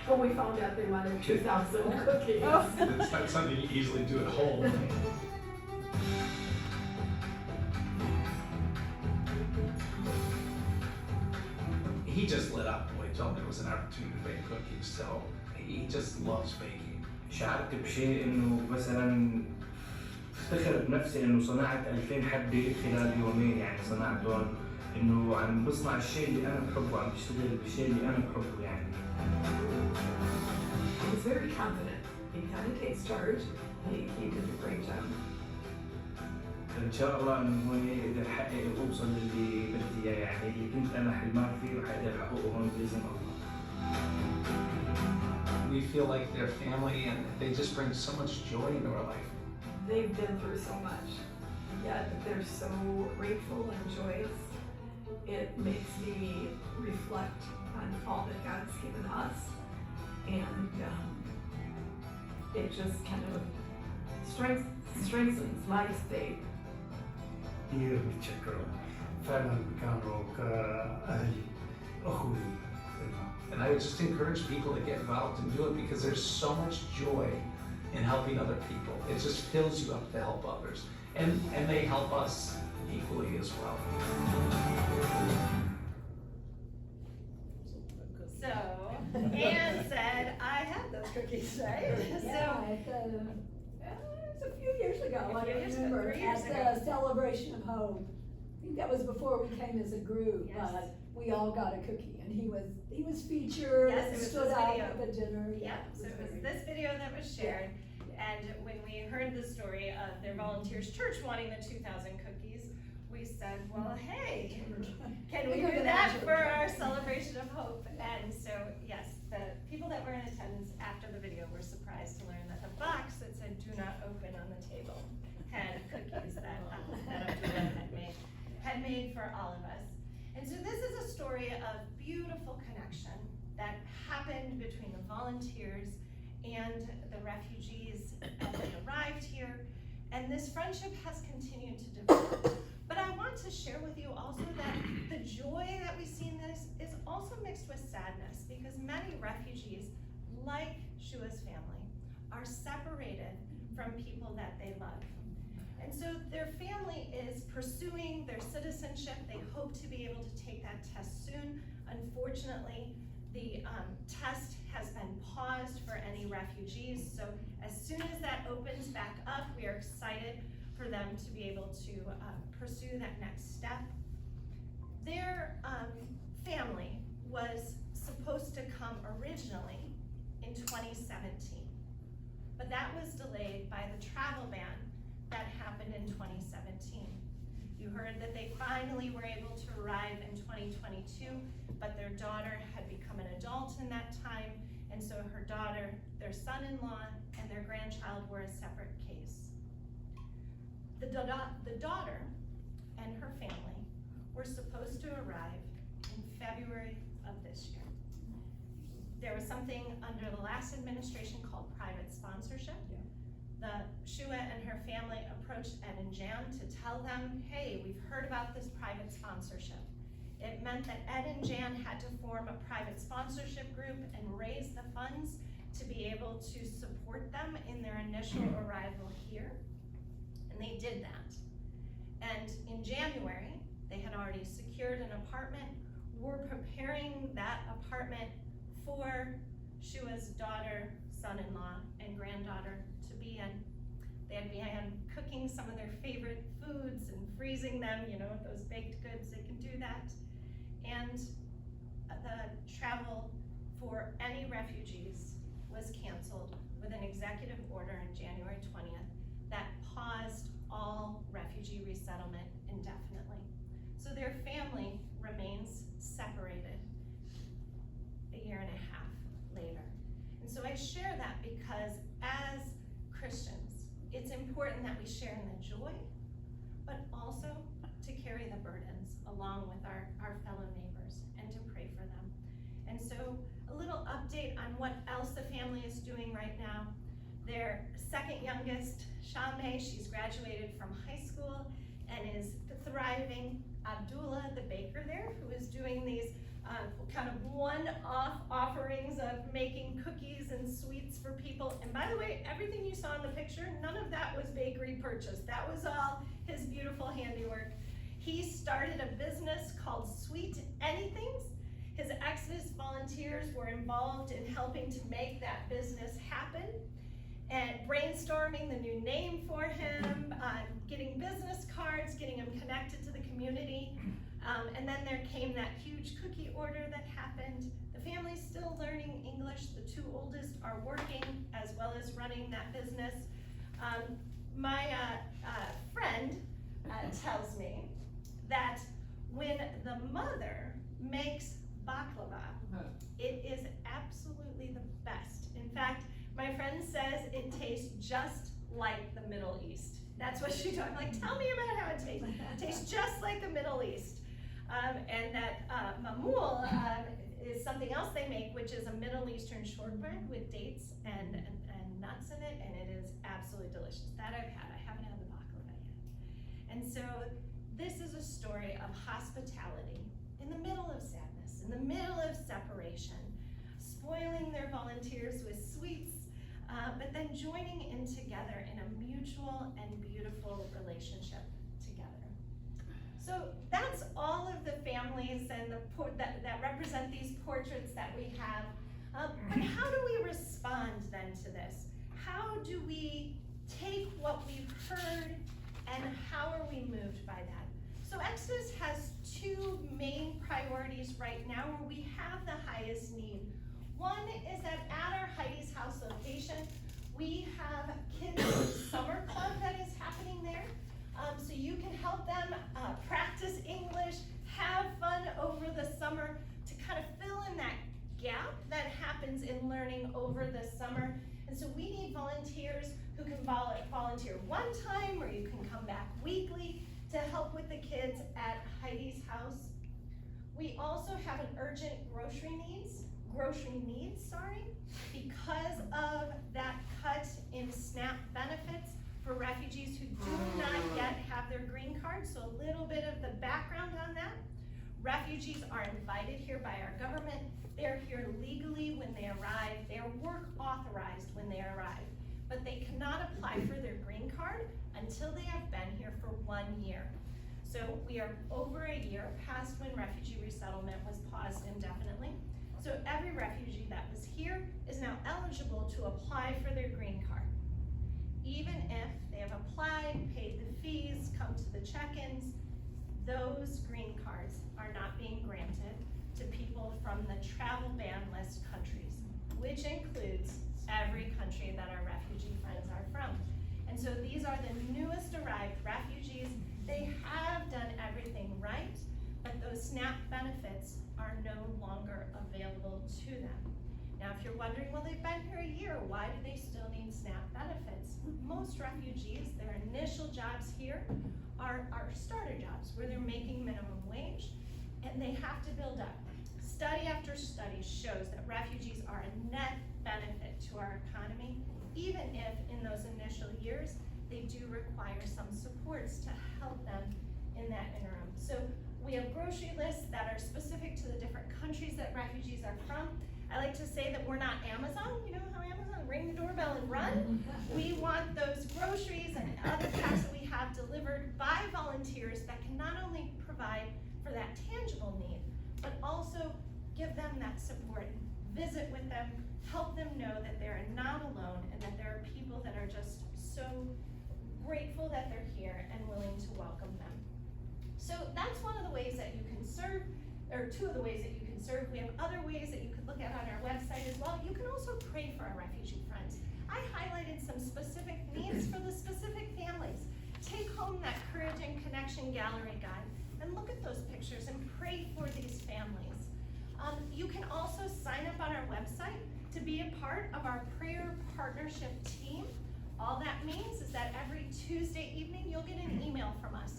[SPEAKER 14] When we found out they wanted 2,000 cookies.
[SPEAKER 16] It's not something you easily do at home. He just lit up when he told me it was an opportunity to bake cookies, so he just loves baking.
[SPEAKER 15] شعرت بشيء انه مثلا افتخر بنفسي انه صنعت 2000 حبة خلال يومين، يعني صنعتهم انه عم بصنع الشيء اللي انا بحبه، عم بشتغل بالشيء اللي انا بحبه يعني.
[SPEAKER 14] He was very confident. He kind of takes charge. He did a great job.
[SPEAKER 15] ان شاء الله انه هون اقدر احقق واوصل للي بدي اياه، يعني اللي كنت انا حلمان فيه رح اقدر احققه هون باذن الله.
[SPEAKER 16] We feel like they're family and they just bring so much joy into our life.
[SPEAKER 14] They've been through so much, yet they're so grateful and joyous. It makes me reflect on all that God's given us, and it just kind of strengthens my faith.
[SPEAKER 17] كثير متشكرة، فعلا كانوا كأهلي أخوي.
[SPEAKER 16] And I would just encourage people to get involved and do it because there's so much joy in helping other people. It just fills you up to help others. And they help us equally as well.
[SPEAKER 2] So, Anne said, I had those cookies, right?
[SPEAKER 1] Yeah, it was a few years ago, I remember,
[SPEAKER 2] 3 years
[SPEAKER 1] at
[SPEAKER 2] ago.
[SPEAKER 1] the Celebration of Hope. I think that was before we came as a group,
[SPEAKER 2] Yes.
[SPEAKER 1] but we all got a cookie, and he was featured
[SPEAKER 2] Yes, it
[SPEAKER 1] and
[SPEAKER 2] was
[SPEAKER 1] stood
[SPEAKER 2] this
[SPEAKER 1] out
[SPEAKER 2] video.
[SPEAKER 1] at the dinner.
[SPEAKER 2] Yeah, so it was this video that was shared, and when we heard the story of their volunteers church wanting the 2,000 cookies, we said, well, hey, can we do that for our Celebration of Hope? And so, yes, the people that were in attendance after the video were surprised to learn that the box that said "Do not open" on the table had cookies that Abdullah had made for all of us. And so this is a story of beautiful connection that happened between the volunteers and the refugees as they arrived here. And this friendship has continued to develop. But I want to share with you also that the joy that we see in this is also mixed with sadness, because many refugees, like Shua's family, are separated from people that they love. And so their family is pursuing their citizenship. They hope to be able to take that test soon. Unfortunately, the test has been paused for any refugees. So as soon as that opens back up, we are excited for them to be able to pursue that next step. Their family was supposed to come originally in 2017, but that was delayed by the travel ban that happened in 2017. You heard that they finally were able to arrive in 2022, but their daughter had become an adult in that time, and so her daughter, their son-in-law, and their grandchild were a separate case. The daughter and her family were supposed to arrive in February of this year. There was something under the last administration called private sponsorship. The Shua and her family approached Ed and Jan to tell them, hey, we've heard about this private sponsorship. It meant that Ed and Jan had to form a private sponsorship group and raise the funds to be able to support them in their initial arrival here. And they did that. And in January, they had already secured an apartment. We're preparing that apartment for Shua's daughter, son-in-law, and granddaughter to be in. They had began cooking some of their favorite foods and freezing them, you know, those baked goods, they can do that. And the travel for any refugees was canceled with an executive order on January 20th that paused all refugee resettlement indefinitely. So their family remains separated a year and a half later. And so I share that because as Christians, it's important that we share in the joy, but also to carry the burdens along with our fellow neighbors and to pray for them. And so a little update on what else the family is doing right now. Their second youngest, Shame, she's graduated from high school and is thriving. Abdullah, the baker there, who is doing these kind of one-off offerings of making cookies and sweets for people. And by the way, everything you saw in the picture, none of that was bakery purchased. That was all his beautiful handiwork. He started a business called Sweet Anythings. His Exodus volunteers were involved in helping to make that business happen and brainstorming the new name for him, getting business cards, getting him connected to the community. And then there came that huge cookie order that happened. The family's still learning English. The two oldest are working as well as running that business. My friend tells me that when the mother makes baklava, it is absolutely the best. In fact, my friend says it tastes just like the Middle East. That's what she told me. Like, tell me about how it tastes. It tastes just like the Middle East. And that mamul is something else they make, which is a Middle Eastern shortbread with dates and nuts in it, and it is absolutely delicious. That I've had. I haven't had the baklava yet. And so this is a story of hospitality in the middle of sadness, in the middle of separation, spoiling their volunteers with sweets, but then joining in together in a mutual and beautiful relationship together. So that's all of the families and that represent these portraits that we have. But how do we respond then to this? How do we take what we've heard and how are we moved by that? So Exodus has two main priorities right now where we have the highest need. One is that at our Heidi's House location, we have kids summer club that is happening there. So you can help them practice English, have fun over the summer to kind of fill in that gap that happens in learning over the summer. And so we need volunteers who can volunteer one time or you can come back weekly to help with the kids at Heidi's House. We also have an urgent grocery needs, because of that cut in SNAP benefits for refugees who do not yet have their green card. So a little bit of the background on that. Refugees are invited here by our government. They're here legally when they arrive. They are work authorized when they arrive, but they cannot apply for their green card until they have been here for 1 year. So we are over a year past when refugee resettlement was paused indefinitely. So every refugee that was here is now eligible to apply for their green card. Even if they have applied, paid the fees, come to the check-ins, those green cards are not being granted to people from the travel ban list countries, which includes every country that our refugee friends are from. And so these are the newest arrived refugees. They have done everything right, but those SNAP benefits are no longer available to them. Now, if you're wondering, well, they've been here a year, why do they still need SNAP benefits? Most refugees, their initial jobs here are starter jobs where they're making minimum wage and they have to build up. Study after study shows that refugees are a net benefit to our economy, even if in those initial years, they do require some supports to help them in that interim. So we have grocery lists that are specific to the different countries that refugees are from. I like to say that we're not Amazon. You know how Amazon, ring the doorbell and run? We want those groceries and other packs that we have delivered by volunteers that can not only provide for that tangible need, but also give them that support, visit with them, help them know that they're not alone and that there are people that are just so grateful that they're here and willing to welcome them. So that's one of the ways that you can serve, or two of the ways that you can serve. We have other ways that you could look at on our website as well. You can also pray for our refugee friends. I highlighted some specific needs for the specific families. Take home that Courage and Connection Gallery guide and and look at those pictures and pray for these families. You can also sign up on our website to be a part of our prayer partnership team. All that means is that every Tuesday evening, you'll get an email from us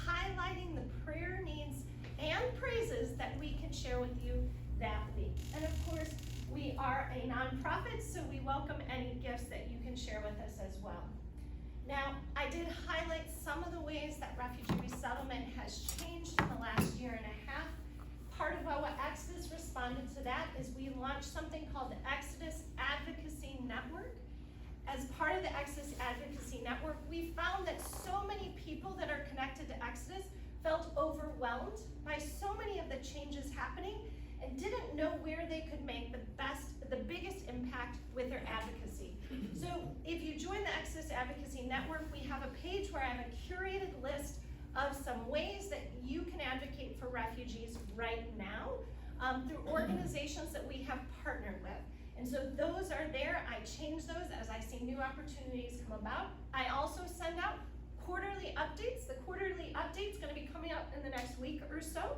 [SPEAKER 2] highlighting the prayer needs and praises that we can share with you that week. And of course, we are a nonprofit, so we welcome any gifts that you can share with us as well. Now, I did highlight some of the ways that refugee resettlement has changed in the last year and a half. Part of how Exodus responded to that is we launched something called the Exodus Advocacy Network. As part of the Exodus Advocacy Network, we found that so many people that are connected to Exodus felt overwhelmed by so many of the changes happening and didn't know where they could make the biggest impact with their advocacy. So if you join the Exodus Advocacy Network, we have a page where I have a curated list of some ways that you can advocate for refugees right now through organizations that we have partnered with. And so those are there. I change those as I see new opportunities come about. I also send out quarterly updates. The quarterly update's gonna be coming out in the next week or so.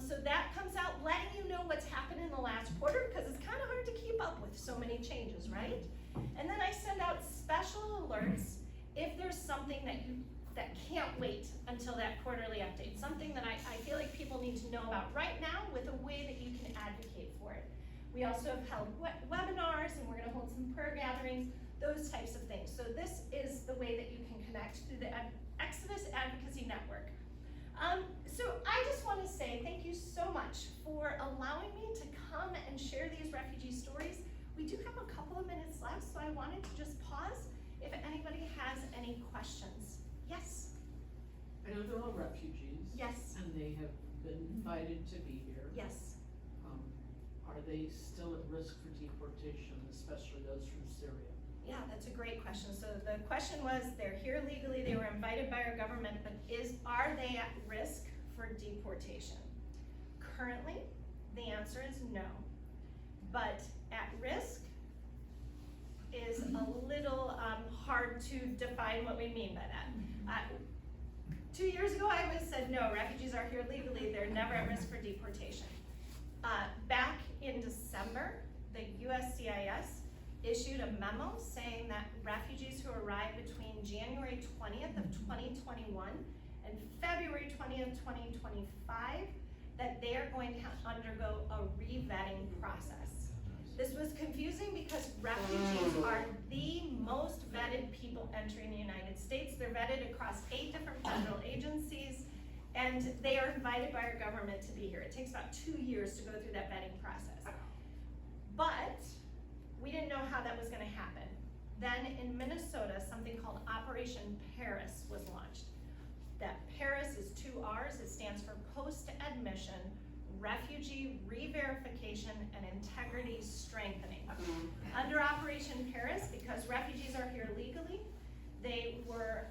[SPEAKER 2] So that comes out letting you know what's happened in the last quarter, because it's kind of hard to keep up with so many changes, right? And then I send out special alerts if there's something that can't wait until that quarterly update, something that I feel like people need to know about right now with a way that you can advocate for it. We also have held webinars, and we're gonna hold some prayer gatherings, those types of things. So this is the way that you can connect through the Exodus Advocacy Network. So I just want to say thank you so much for allowing me to come and share these refugee stories. We do have a couple of minutes left, so I wanted to just pause if anybody has any questions. Yes?
[SPEAKER 3] I know they're all refugees.
[SPEAKER 2] Yes.
[SPEAKER 3] And they have been invited to be here.
[SPEAKER 2] Yes.
[SPEAKER 3] Are they still at risk for deportation, especially those from Syria?
[SPEAKER 2] Yeah, that's a great question. So the question was, they're here legally, they were invited by our government, but are they at risk for deportation? Currently, the answer is no. But at risk is a little hard to define what we mean by that. 2 years ago, I would have said, no, refugees are here legally, they're never at risk for deportation. Back in December, the USCIS issued a memo saying that refugees who arrived between January 20th of 2021 and February 20th, 2025, that they are going to undergo a re-vetting process. This was confusing because refugees are the most vetted people entering the United States. They're vetted across 8 different federal agencies, and they are invited by our government to be here. It takes about 2 years to go through that vetting process. But we didn't know how that was gonna happen. Then in Minnesota, something called Operation Paris was launched. That Paris is 2 R's, it stands for Post-Admission, Refugee Re-Verification, and Integrity Strengthening. Under Operation Paris, because refugees are here legally, they were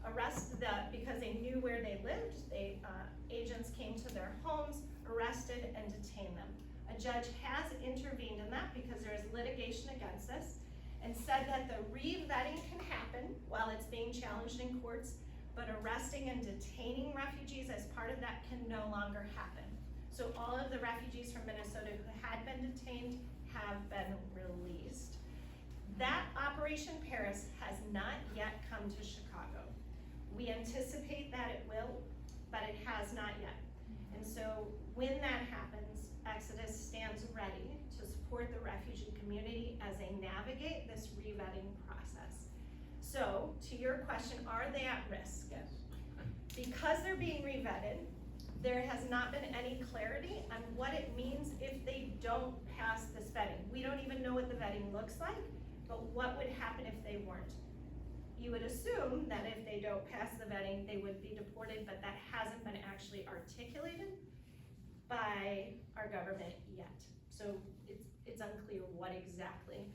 [SPEAKER 2] arrested because they knew where they lived. Agents came to their homes, arrested, and detained them. A judge has intervened in that because there is litigation against this, and said that the re-vetting can happen while it's being challenged in courts, but arresting and detaining refugees as part of that can no longer happen. So all of the refugees from Minnesota who had been detained have been released. That Operation Paris has not yet come to Chicago. We anticipate that it will, but it has not yet. And so when that happens, Exodus stands ready to support the refugee community as they navigate this re-vetting process. So to your question, are they at risk?
[SPEAKER 3] Yes.
[SPEAKER 2] Because they're being re-vetted, there has not been any clarity on what it means if they don't pass this vetting. We don't even know what the vetting looks like, but what would happen if they weren't? You would assume that if they don't pass the vetting, they would be deported, but that hasn't been actually articulated by our government yet. So it's unclear what exactly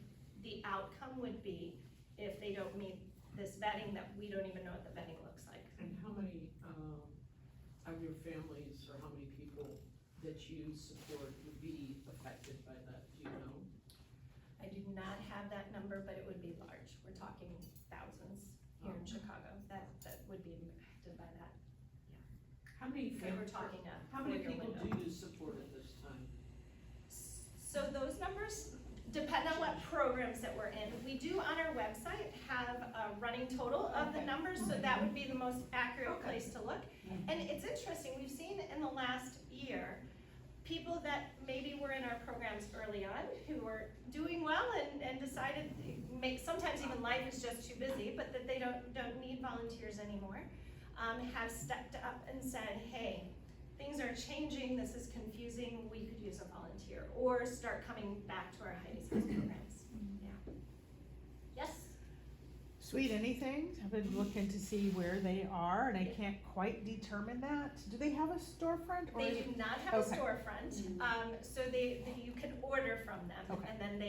[SPEAKER 2] the outcome would be if they don't meet this vetting that we don't even know what the vetting looks like.
[SPEAKER 3] And how many of your families, or how many people that you support would be affected by that, do you know?
[SPEAKER 2] I do not have that number, but it would be large. We're talking thousands here in Chicago that would be impacted by that.
[SPEAKER 3] How many
[SPEAKER 2] that we're talking of.
[SPEAKER 3] How many
[SPEAKER 2] for your
[SPEAKER 3] people
[SPEAKER 2] window.
[SPEAKER 3] do you support at this time?
[SPEAKER 2] So those numbers depend on what programs that we're in. We do on our website have a running total of the numbers, so that would be the most accurate place to look. And it's interesting, we've seen in the last year, people that maybe were in our programs early on who were doing well and decided, sometimes even life is just too busy, but that they don't need volunteers anymore, have stepped up and said, hey, things are changing, this is confusing, we could use a volunteer, or start coming back to our Heidi's House programs. Yeah. Yes?
[SPEAKER 18] Sweet Anything, I've been looking to see where they are, and I can't quite determine that. Do they have a storefront? Or
[SPEAKER 2] They
[SPEAKER 18] is
[SPEAKER 2] do
[SPEAKER 18] it-
[SPEAKER 2] not have a
[SPEAKER 18] Okay.
[SPEAKER 2] storefront, so you can order from them,
[SPEAKER 18] Okay.
[SPEAKER 2] and then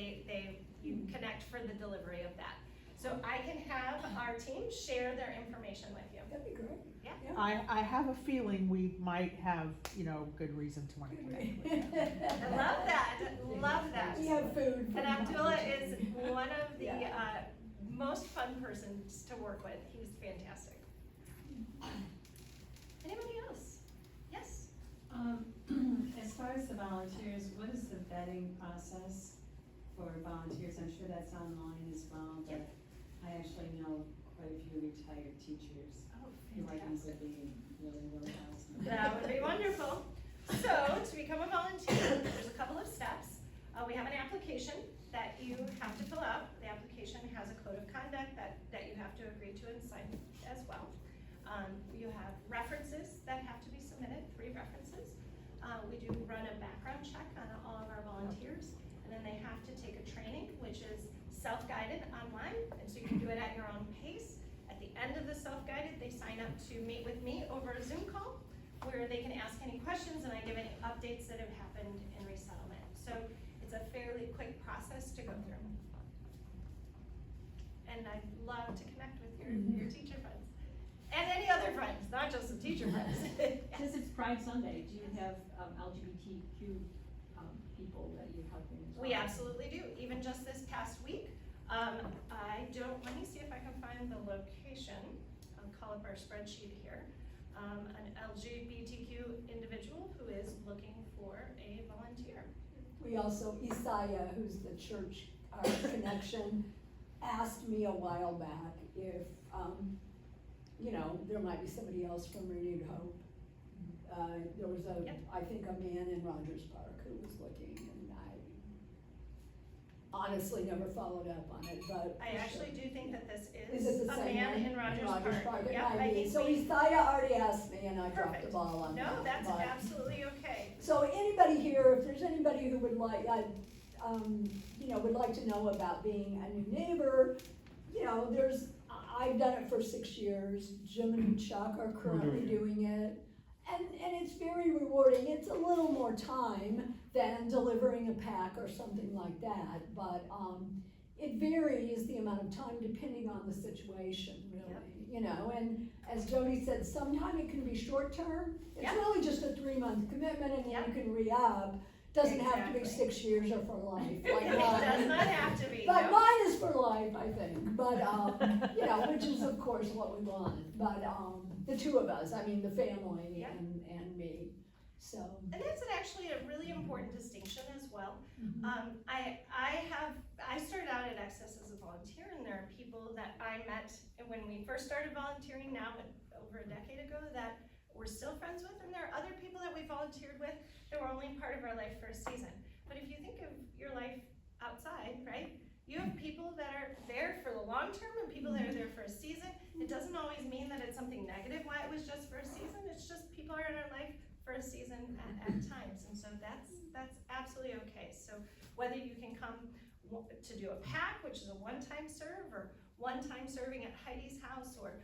[SPEAKER 2] you connect for the delivery of that. So I can have our team share their information with you.
[SPEAKER 1] That'd be great.
[SPEAKER 2] Yeah.
[SPEAKER 18] I have a feeling we might have, good reason to want to connect with them.
[SPEAKER 2] I love that, love that.
[SPEAKER 1] We have food.
[SPEAKER 2] And Abdullah is one of the
[SPEAKER 1] Yeah.
[SPEAKER 2] most fun persons to work with. He was fantastic. Anybody else? Yes?
[SPEAKER 8] As far as the volunteers, what is the vetting process for volunteers? I'm sure that's online as well, but I actually know quite a few retired teachers.
[SPEAKER 2] Oh,
[SPEAKER 8] who I think
[SPEAKER 2] fantastic.
[SPEAKER 8] would be really, really awesome.
[SPEAKER 2] That would be wonderful. So, to become a volunteer, there's a couple of steps. We have an application that you have to fill out. The application has a code of conduct that you have to agree to and sign as well. You have references that have to be submitted, 3 references. We do run a background check on all of our volunteers, and then they have to take a training, which is self-guided online, and so you can do it at your own pace. At the end of the self-guided, they sign up to meet with me over a Zoom call, where they can ask any questions and I give any updates that have happened in resettlement. So it's a fairly quick process to go through. And I'd love to connect with your teacher friends. And any other friends, not just the teacher friends.
[SPEAKER 19] Since it's Pride Sunday, do you have LGBTQ people that you're helping as well?
[SPEAKER 2] We absolutely do, even just this past week. Let me see if I can find the location. I'll call up our spreadsheet here. An LGBTQ individual who is looking for a volunteer.
[SPEAKER 1] We also, Isaiah, who's the church connection, asked me a while back if, there might be somebody else from Renewed Hope. There was I think a man in Rogers Park who was looking, and I honestly never followed up on it, but.
[SPEAKER 2] I actually do think that this
[SPEAKER 1] Is
[SPEAKER 2] is
[SPEAKER 1] it the
[SPEAKER 2] a
[SPEAKER 1] same
[SPEAKER 2] man
[SPEAKER 1] one?
[SPEAKER 2] in Rogers Park.
[SPEAKER 1] It
[SPEAKER 2] Yep,
[SPEAKER 1] might
[SPEAKER 2] I
[SPEAKER 1] be.
[SPEAKER 2] think
[SPEAKER 1] So
[SPEAKER 2] we-
[SPEAKER 1] Isaiah already asked me and I dropped the
[SPEAKER 2] Perfect.
[SPEAKER 1] ball on that.
[SPEAKER 2] No, that's
[SPEAKER 1] but-
[SPEAKER 2] absolutely okay.
[SPEAKER 1] So anybody here, if there's anybody who would like, would like to know about being a new neighbor, I've done it for 6 years. Jim and Chuck are currently doing it. And it's very rewarding. It's a little more time than delivering a pack or something like that, but, it varies the amount of time depending on the situation, really, and as Jody said, sometimes it can be short-term. It's
[SPEAKER 2] Yep.
[SPEAKER 1] really just a 3-month commitment and then
[SPEAKER 2] Yep.
[SPEAKER 1] you can re-up. Doesn't have to be
[SPEAKER 2] Exactly.
[SPEAKER 1] 6 years or for life,
[SPEAKER 2] It
[SPEAKER 1] like
[SPEAKER 2] does
[SPEAKER 1] mine.
[SPEAKER 2] not have to be,
[SPEAKER 1] But
[SPEAKER 2] no.
[SPEAKER 1] mine is for life, I think, but, which is of course what we want, but, the two of us, I mean, the family
[SPEAKER 2] Yep.
[SPEAKER 1] and me, so.
[SPEAKER 2] And that's actually a really important distinction as well. I started out at Access as a volunteer, and there are people that I met when we first started volunteering now, over a decade ago, that we're still friends with, and there are other people that we volunteered with that were only part of our life for a season. But if you think of your life outside, right? You have people that are there for the long term and people that are there for a season. It doesn't always mean that it's something negative why it was just for a season. It's just people are in our life for a season at times, and so that's absolutely okay. So whether you can come to do a pack, which is a one-time serve, or one-time serving at Heidi's House, or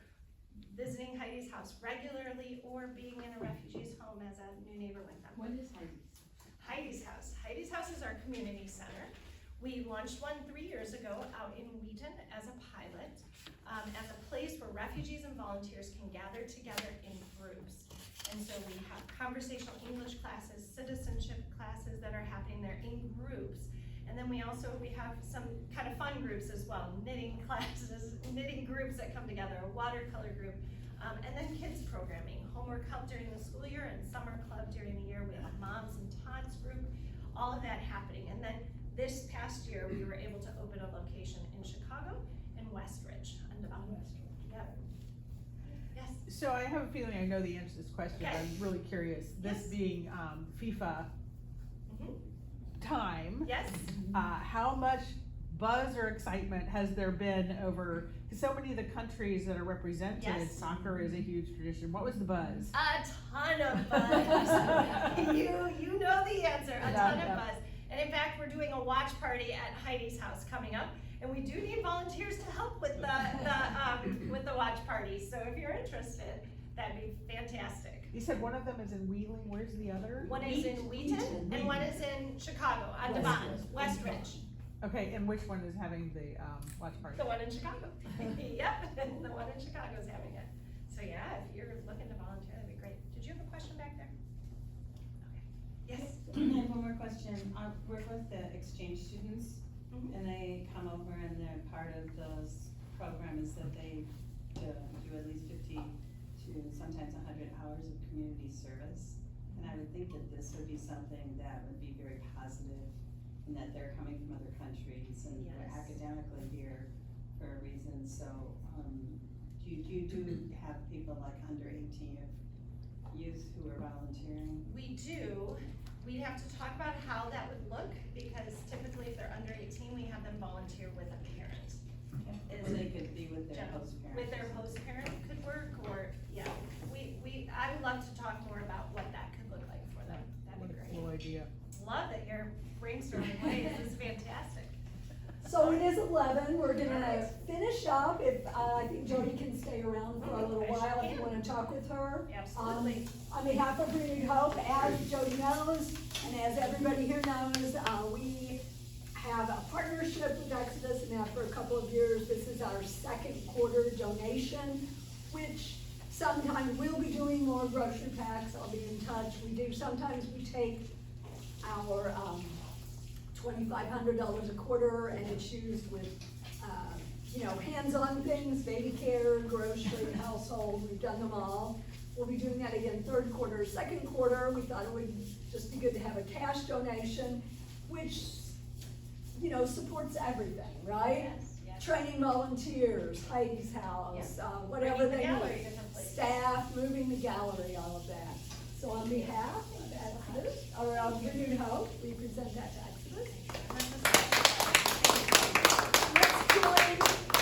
[SPEAKER 2] visiting Heidi's House regularly, or being in a refugee's home as a new neighbor with them.
[SPEAKER 19] What is Heidi's?
[SPEAKER 2] Heidi's House. Heidi's House is our community center. We launched one 3 years ago out in Wheaton as a pilot, as a place where refugees and volunteers can gather together in groups. And so we have conversational English classes, citizenship classes that are happening there in groups. And then we have some kind of fun groups as well, knitting classes, knitting groups that come together, a watercolor group, and then kids programming, homework help during the school year and summer club during the year. We have moms and tots group, all of that happening. And then this past year, we were able to open a location in Chicago and Westridge on the bottom. Yep. Yes.
[SPEAKER 18] So I have a feeling I know the answer to this question, but
[SPEAKER 2] Okay.
[SPEAKER 18] I'm really curious. This being FIFA time.
[SPEAKER 2] Yes.
[SPEAKER 18] How much buzz or excitement has there been over, because so many of the countries that are represented,
[SPEAKER 2] Yes.
[SPEAKER 18] soccer is a huge tradition. What was the buzz?
[SPEAKER 2] A ton of buzz. you know the answer. A ton of buzz. And in fact, we're doing a watch party at Heidi's house coming up, and we do need volunteers to help with the watch party. So if you're interested, that'd be fantastic.
[SPEAKER 18] You said one of them is in Wheeling. Where's the other?
[SPEAKER 2] One is in Wheaton, and one is in Chicago on Devon, Westridge.
[SPEAKER 18] Okay, and which one is having the watch party?
[SPEAKER 2] The one in Chicago. Yep, the one in Chicago is having it. So yeah, if you're looking to volunteer, that'd be great. Did you have a question back there? Okay. Yes.
[SPEAKER 20] I have one more question. I work with the exchange students, and they come over, and they're part of those programs that they do at least 50 to sometimes 100 hours of community service. And I would think that this would be something that would be very positive, and that they're coming from other countries and they're academically here for a reason. So do you have people like under 18 of youth who are volunteering?
[SPEAKER 2] We do. We'd have to talk about how that would look, because typically if they're under 18, we have them volunteer with a parent.
[SPEAKER 20] Or they could be with their host parent.
[SPEAKER 2] With their host parent could work, or, yeah. I would love to talk more about what that could look like for them. That'd be great.
[SPEAKER 18] Cool idea.
[SPEAKER 2] Love that you're brainstorming ways. This is fantastic.
[SPEAKER 1] So it is 11, we're gonna finish up. If, I think Jody can stay around for a little while if you wanna talk with her.
[SPEAKER 2] Absolutely.
[SPEAKER 1] On behalf of Renewed Hope, as Jody knows, and as everybody here knows, we have a partnership with Exodus, and after a couple of years, this is our second quarter donation, which sometime we'll be doing more grocery packs. I'll be in touch. Sometimes we take our, $2,500 a quarter, and it's used with, hands-on things, baby care, grocery, household, we've done them all. We'll be doing that again third quarter. Second quarter, we thought it would just be good to have a cash donation, which, supports everything, right?
[SPEAKER 2] Yes.
[SPEAKER 1] Training volunteers, Heidi's house, whatever
[SPEAKER 2] Bringing the
[SPEAKER 1] they
[SPEAKER 2] gallery
[SPEAKER 1] need.
[SPEAKER 2] different places.
[SPEAKER 1] Staff, moving the gallery, all of that. So on behalf of Exodus, or of Renewed Hope, we present that to Exodus. Let's join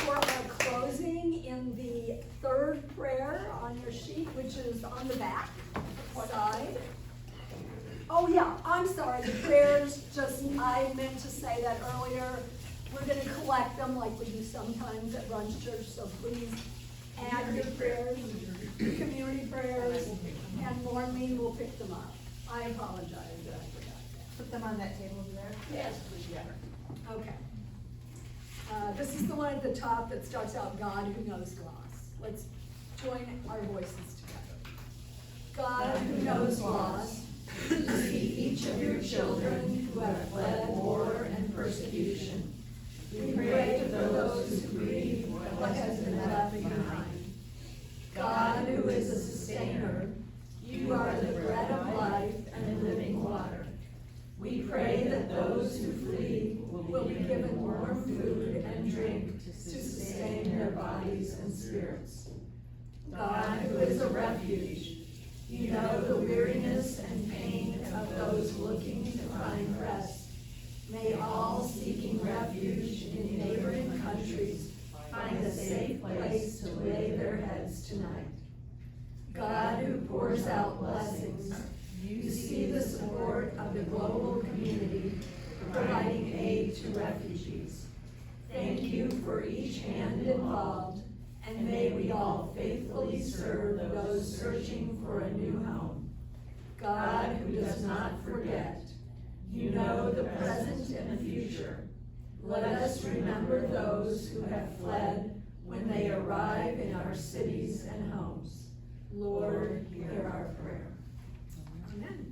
[SPEAKER 1] for our closing in the third prayer on your sheet, which is on the back side. Oh yeah, I'm sorry, the prayers, I meant to say that earlier. We're gonna collect them like we do sometimes at Brunch Church, so please add your prayers, community prayers, and Maureen will pick them up. I apologize that I forgot that.
[SPEAKER 20] Put them on that table over there?
[SPEAKER 1] Yes, please. Okay. This is the one at the top that starts out, God who knows loss. Let's join our voices together. God who knows loss, you see each of your children who have fled war and persecution. We pray for those who grieve what has been left behind. God who is a sustainer, you are the bread of life and living water. We pray that those who flee will be given warm food and drink to sustain their bodies and spirits. God who is a refuge, you know the weariness and pain of those looking to find rest. May all seeking refuge in neighboring countries find a safe place to lay their heads tonight. God who pours out blessings, you see the support of the global community providing aid to refugees. Thank you for each hand involved, and may we all faithfully serve those searching for a new home. God who does not forget, you know the present and the future. Let us remember those who have fled when they arrive in our cities and homes. Lord, hear our prayer. Amen.